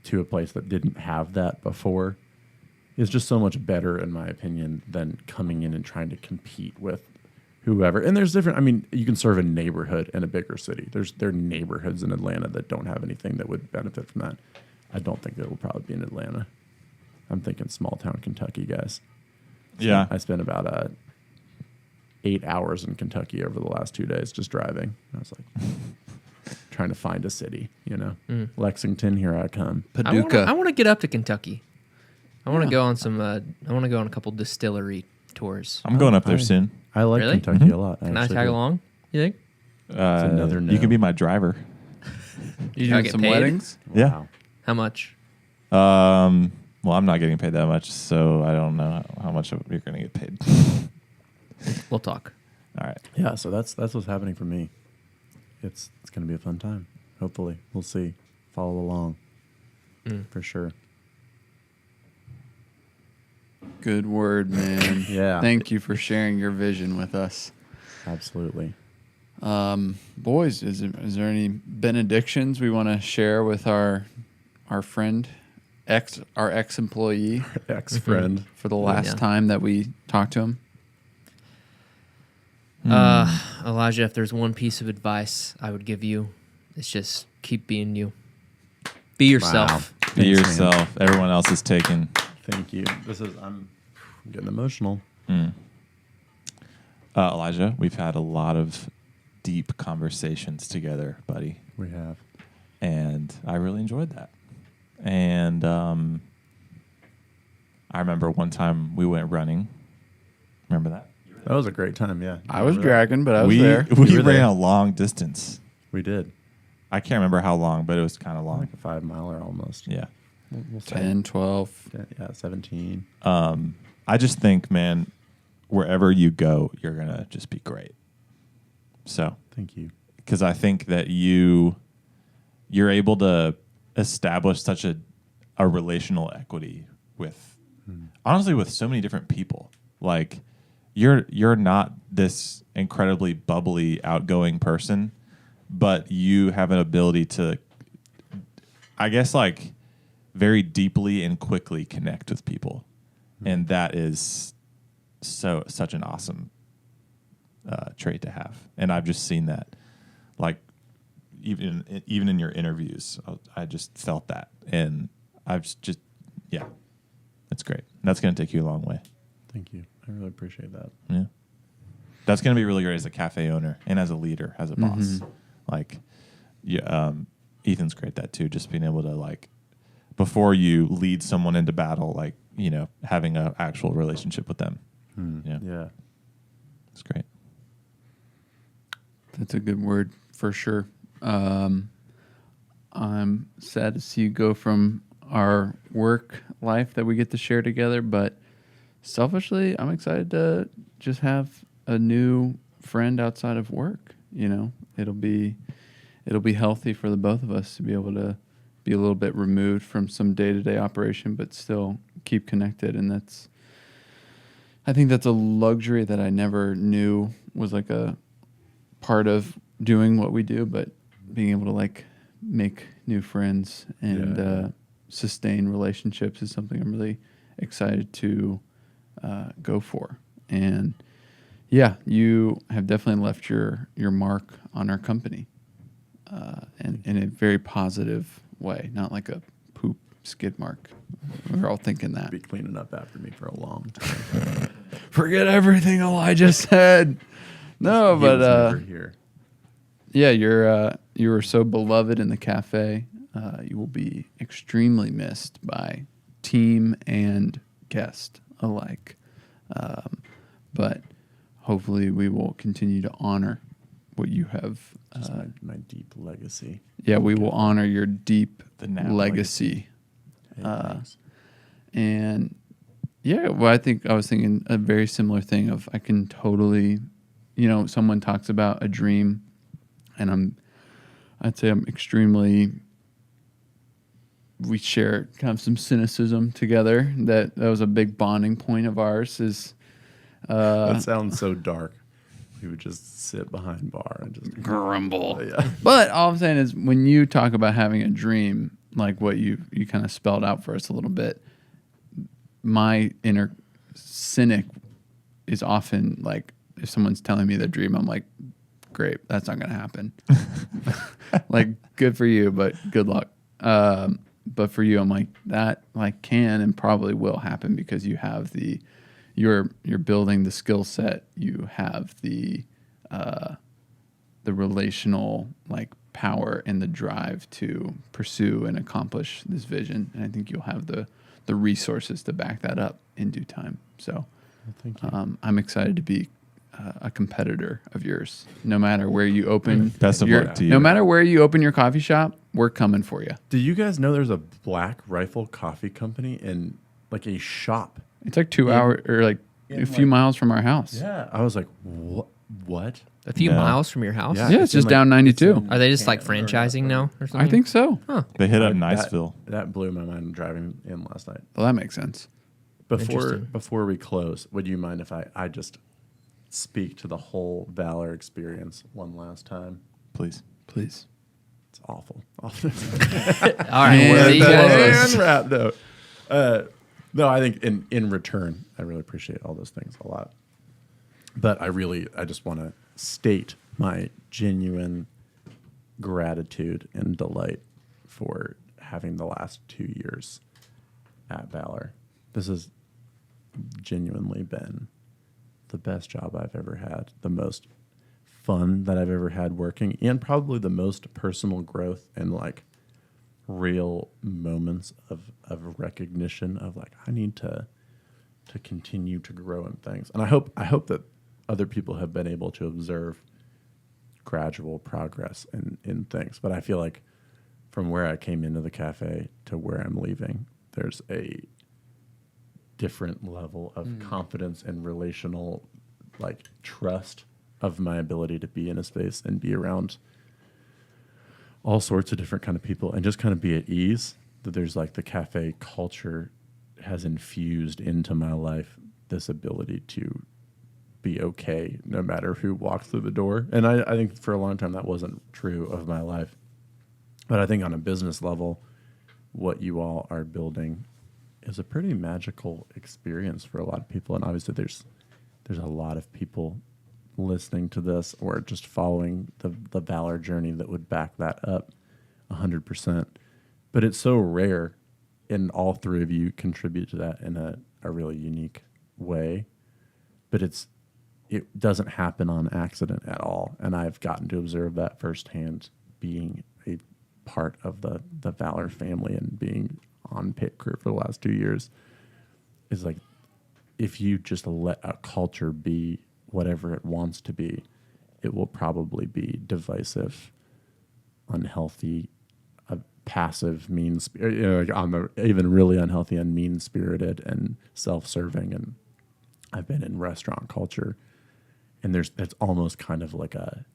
to a place that didn't have that before is just so much better, in my opinion, than coming in and trying to compete with whoever. And there's different, I mean, you can serve a neighborhood in a bigger city. There are neighborhoods in Atlanta that don't have anything that would benefit from that. I don't think it will probably be in Atlanta. I'm thinking small town Kentucky, guys. Yeah. I spent about 8 hours in Kentucky over the last 2 days just driving. I was like trying to find a city, you know. Lexington, here I come. Paducah. I want to get up to Kentucky. I want to go on some. I want to go on a couple distillery tours. I'm going up there soon. I like Really? Kentucky a lot. Can I actually tag do. along? You think? another no. You can be my driver. You I doing get some paid? weddings? Yeah. How much? Well, I'm not getting paid that much, so I don't know how much you're going to get paid. We'll talk. All right. Yeah, so that's what's happening for me. It's going to be a fun time. Hopefully, we'll see. Follow along for sure. Good word, man. Yeah. Thank you for sharing your vision with us. Absolutely. Boys, is there any benedictions we want to share with our friend, our ex-employee Ex-friend. for the last Yeah. time that we talked to him? Elijah, if there's one piece of advice I would give you, it's just keep being you. Be yourself. Be Thanks, yourself. man. Everyone else is taken. Thank you. I'm getting emotional. Elijah, we've had a lot of deep conversations together, buddy. We have. And I really enjoyed that. And I remember one time we went running. Remember that? That was a great time, yeah. I was Remember that? dragging, but I was we there. we You were ran there. a long distance. We did. I can't remember how long, but it was kind of long. Like a 5 miler almost. Yeah. We'll say. 10, 12. Yeah, 17. I just think, man, wherever you go, you're going to just be great. So, Thank you. because I think that you're able to establish such a relational equity with, honestly, with so many different people. Like, you're not this incredibly bubbly, outgoing person, but you have an ability to, I guess, like, very deeply and quickly connect with people. And that is such an awesome trait to have. And I've just seen that, like, even in your interviews, I just felt that. And I've just, yeah, that's great. That's going to take you a long way. Thank you. I really appreciate that. Yeah. That's going to be really great as a cafe owner and as a leader, as a boss. Like, yeah, Ethan's great at that too. Just being able to, like, before you lead someone into battle, like, you know, having an actual relationship with them. Yeah. It's great. That's a good word for sure. I'm sad to see you go from our work life that we get to share together, but selfishly, I'm excited to just have a new friend outside of work. You know, it'll be healthy for the both of us to be able to be a little bit removed from some day-to-day operation, but still keep connected. And I think that's a luxury that I never knew was like a part of doing what we do, but being able to, like, make new friends and sustain relationships is something I'm really excited to go for. And yeah, you have definitely left your mark on our company, and in a very positive way, not like a poop skid mark. We're all thinking that. Be cleaning up after me for a long time. Forget everything Elijah said. No, He but was never here. yeah, you were so beloved in the cafe. You will be extremely missed by team and guest alike. But hopefully we will continue to honor what you have. Just my deep legacy. Yeah, we will honor your deep The Knapp legacy. Hey, thanks. And yeah, well, I was thinking a very similar thing of I can totally, someone talks about a dream, and I'd say I'm extremely, we share kind of some cynicism together. That was a big bonding point of ours is, That sounds so dark. We would just sit behind bar and just grumble. Yeah. But all I'm saying is when you talk about having a dream, like what you kind of spelled out for us a little bit, my inner cynic is often like, if someone's telling me their dream, I'm like, great, that's not going to happen. Like, good for you, but good luck. But for you, I'm like, that like can and probably will happen because you have you're building the skill set, you have the relational like power and the drive to pursue and accomplish this vision, and I think you'll have the resources to back that up in due time. So Well, thank you. I'm excited to be a competitor of yours. No matter where you open, Best of luck to you. No matter where you open your coffee shop, we're coming for you. Do you guys know there's a Black Rifle coffee company in like a shop? It's like 2 hours or like a few miles from our house. Yeah. I was like, what? A few No. miles from your house? Yeah. Yeah, it's just down 92. Are they just like franchising now or something? I think so. They hit up That- Niceville. That blew my mind driving in last night. Well, that makes sense. Interesting. Before we close, would you mind if I just speak to the whole Valor experience one last time? Please. Please. It's awful. All right. Man, Well, you guys, And wrap note. No, I think in return, I really appreciate all those things a lot. But I just want to state my genuine gratitude and delight for having the last 2 years at Valor. This has genuinely been the best job I've ever had, the most fun that I've ever had working, and probably the most personal growth and like real moments of recognition of like I need to continue to grow in things. And I hope that other people have been able to observe gradual progress in things. But I feel like from where I came into the cafe to where I'm leaving, there's a different level of confidence and relational like trust of my ability to be in a space and be around all sorts of different kind of people and just kind of be at ease. That there's like the cafe culture has infused into my life this ability to be okay no matter who walks through the door. And I think for a long time that wasn't true of my life. But I think on a business level, what you all are building is a pretty magical experience for a lot of people. And obviously there's a lot of people listening to this or just following the Valor journey that would back that up 100%. But it's so rare, and all three of you contribute to that in a really unique way. But it doesn't happen on accident at all. And I've gotten to observe that firsthand being a part of the Valor family and being on pit crew for the last 2 years. Is like, if you just let a culture be whatever it wants to be, it will probably be divisive, unhealthy, passive, mean, even really unhealthy and mean-spirited and self-serving. And I've been in restaurant culture, and it's almost kind of like a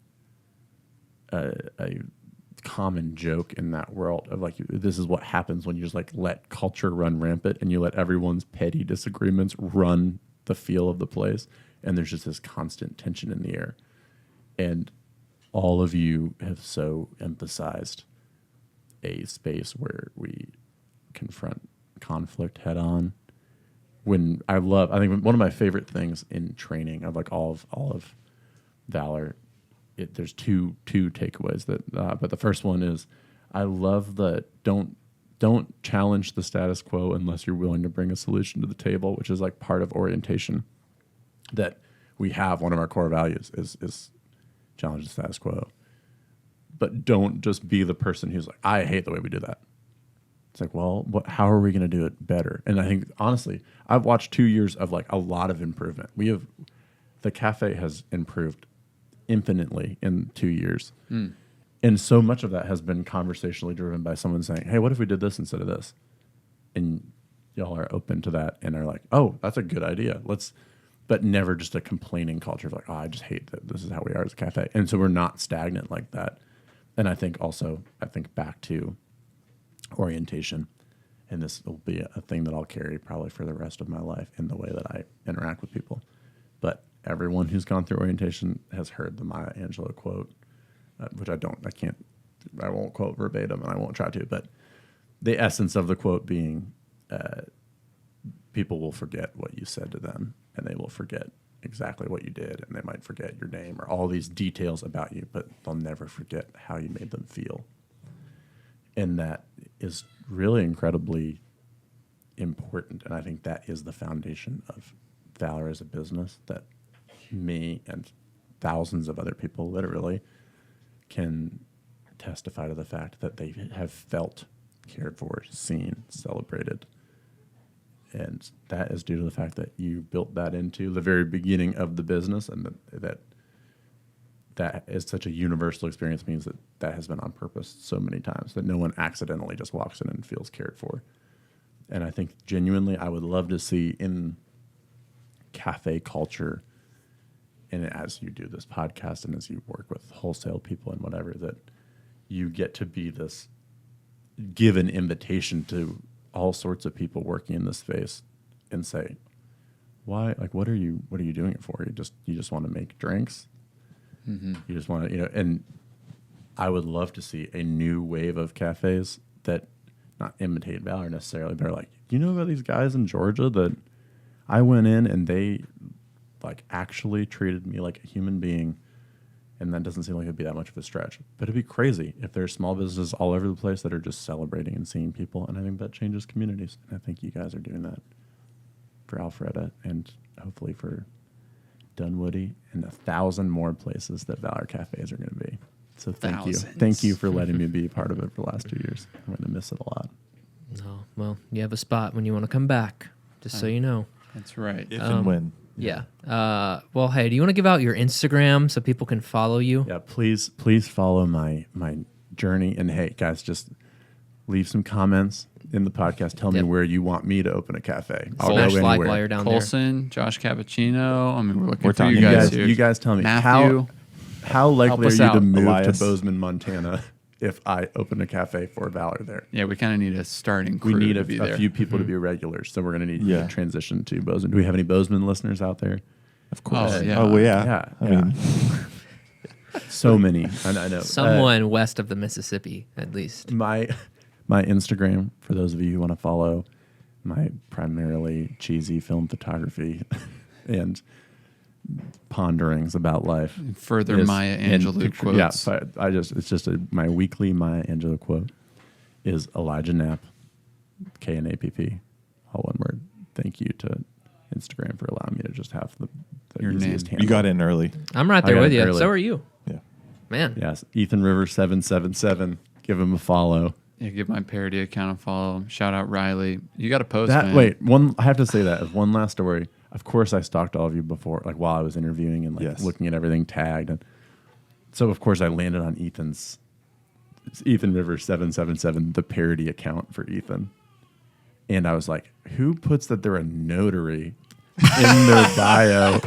common joke in that world of like, this is what happens when you just like let culture run rampant and you let everyone's petty disagreements run the feel of the place. And there's just this constant tension in the air. And all of you have so emphasized a space where we confront conflict head on. I think one of my favorite things in training of like all of Valor, there's two takeaways but the first one is I love the don't challenge the status quo unless you're willing to bring a solution to the table, which is like part of orientation that we have. One of our core values is challenge the status quo, but don't just be the person who's like, I hate the way we do that. It's like, well, how are we going to do it better? And I think, honestly, I've watched 2 years of like a lot of improvement. The cafe has improved infinitely in 2 years. And so much of that has been conversationally driven by someone saying, hey, what if we did this instead of this? And y'all are open to that and are like, oh, that's a good idea. But never just a complaining culture of like, oh, I just hate that this is how we are as a cafe. And so we're not stagnant like that. And I think back to orientation, and this will be a thing that I'll carry probably for the rest of my life in the way that I interact with people. But everyone who's gone through orientation has heard the Maya Angelou quote, which I won't quote verbatim, and I won't try to, but the essence of the quote being, people will forget what you said to them, and they will forget exactly what you did, and they might forget your name or all these details about you, but they'll never forget how you made them feel. And that is really incredibly important, and I think that is the foundation of Valor as a business, that me and thousands of other people literally can testify to the fact that they have felt cared for, seen, celebrated. And that is due to the fact that you built that into the very beginning of the business, and that is such a universal experience means that has been on purpose so many times that no one accidentally just walks in and feels cared for. And I think genuinely I would love to see in cafe culture, and as you do this podcast and as you work with wholesale people and whatever, that you get to be this, give an invitation to all sorts of people working in this space and say, why, like, what are you doing it for? You just want to make drinks. Mm-hmm. You just want to, and I would love to see a new wave of cafes that not imitate Valor necessarily, but are like, you know about these guys in Georgia that I went in and they like actually treated me like a human being, and that doesn't seem like it'd be that much of a stretch. But it'd be crazy if there's small businesses all over the place that are just celebrating and seeing people, and I think that changes communities. And I think you guys are doing that for Alpharetta and hopefully for Dunwoody and 1,000 more places that Valor cafes are going to be. So thank you. Thank you for letting me be a part of it for the last 2 years. I'm going to miss it a lot. No, well, you have a spot when you want to come back, just so you know. That's right. If and when. Yeah. Well, hey, do you want to give out your Instagram so people can follow you? Yeah, please follow my journey. And hey, guys, just leave some comments in the podcast. Tell me where you want me to open a cafe. I'll Smash go like anywhere. while you're down Colson, Josh Cappuccino. I mean, we're looking We're for talking you guys. You guys tell me Matthew, how likely are us you out. to move Elias. to Bozeman, Montana, if I open a cafe for Valor there? Yeah, we kind of need a starting crew. We need to be a there. few people to be regulars, so we're going to need Yeah. to transition to Bozeman. Do we have any Bozeman listeners out there? Of course. Oh, yeah. Oh, well, yeah. I mean, So many. I know. Someone west of the Mississippi, at least. My Instagram, for those of you who want to follow my primarily cheesy film photography and ponderings about life. Further is- Maya and Angelou picture- quotes. Yeah, it's just my weekly Maya Angelou quote is Elijah Knapp, Knapp, all one word. Thank you to Instagram for allowing me to just have the Your easiest name. handle. you got in early. I'm right I there got with it you. early. So are you. Yeah. Man. Yes, Ethan River 777. Give him a follow. Yeah, give my parody account a follow. Shout out Riley. You got to post, That man. wait, I have to say that as one last story. Of course, I stalked all of you before, like while I was interviewing and like Yes. looking at everything tagged, and so of course I landed on Ethan River 777, the parody account for Ethan, and I was like, who puts that they're a notary in their bio?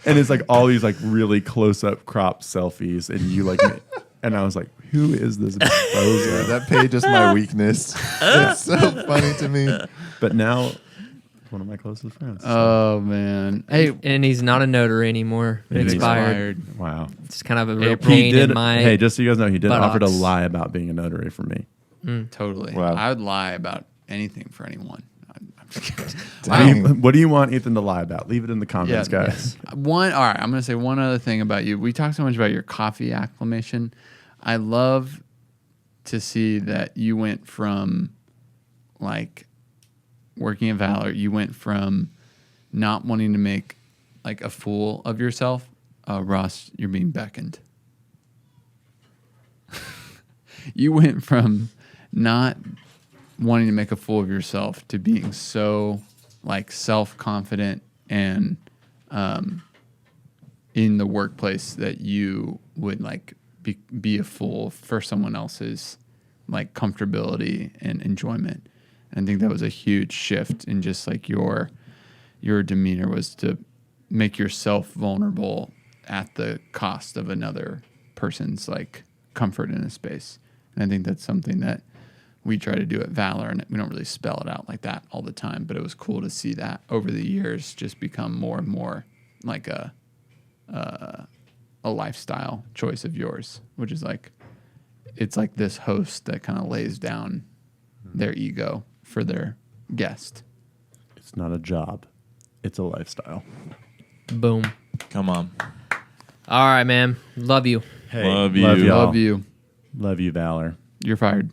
And it's like all these like really close up crop selfies, and you like, and I was like, who is this bozo? Yeah, that page is my weakness. It's so funny to me. But now, one of my closest friends. Oh, man. Hey, And he's not a notary anymore. He's Expired. Wow. It's kind of a real He pain He did. in my... Hey, just so you guys know, he did offer to buttocks. lie about being a notary for me. totally. Wow. I would lie about anything for anyone. I'm just kidding. What do you want Ethan to lie about? Leave it in the comments, guys. Yes. All right, I'm going to say one other thing about you. We talked so much about your coffee acclimation. I love to see that you went from like working at Valor, you went from not wanting to make like a fool of yourself. Ross, you're being beckoned. You went from not wanting to make a fool of yourself to being so like self-confident and in the workplace that you would like be a fool for someone else's like comfortability and enjoyment. And I think that was a huge shift in just like your demeanor was to make yourself vulnerable at the cost of another person's like comfort in a space. And I think that's something that we try to do at Valor, and we don't really spell it out like that all the time, but it was cool to see that over the years just become more and more like a lifestyle choice of yours, which is like, it's like this host that kind of lays down their ego for their guest. It's not a job. It's a lifestyle. Boom. Come on. All right, man. Love you. Hey, Love you. Love y'all. Love you. Love you, Valor. You're fired.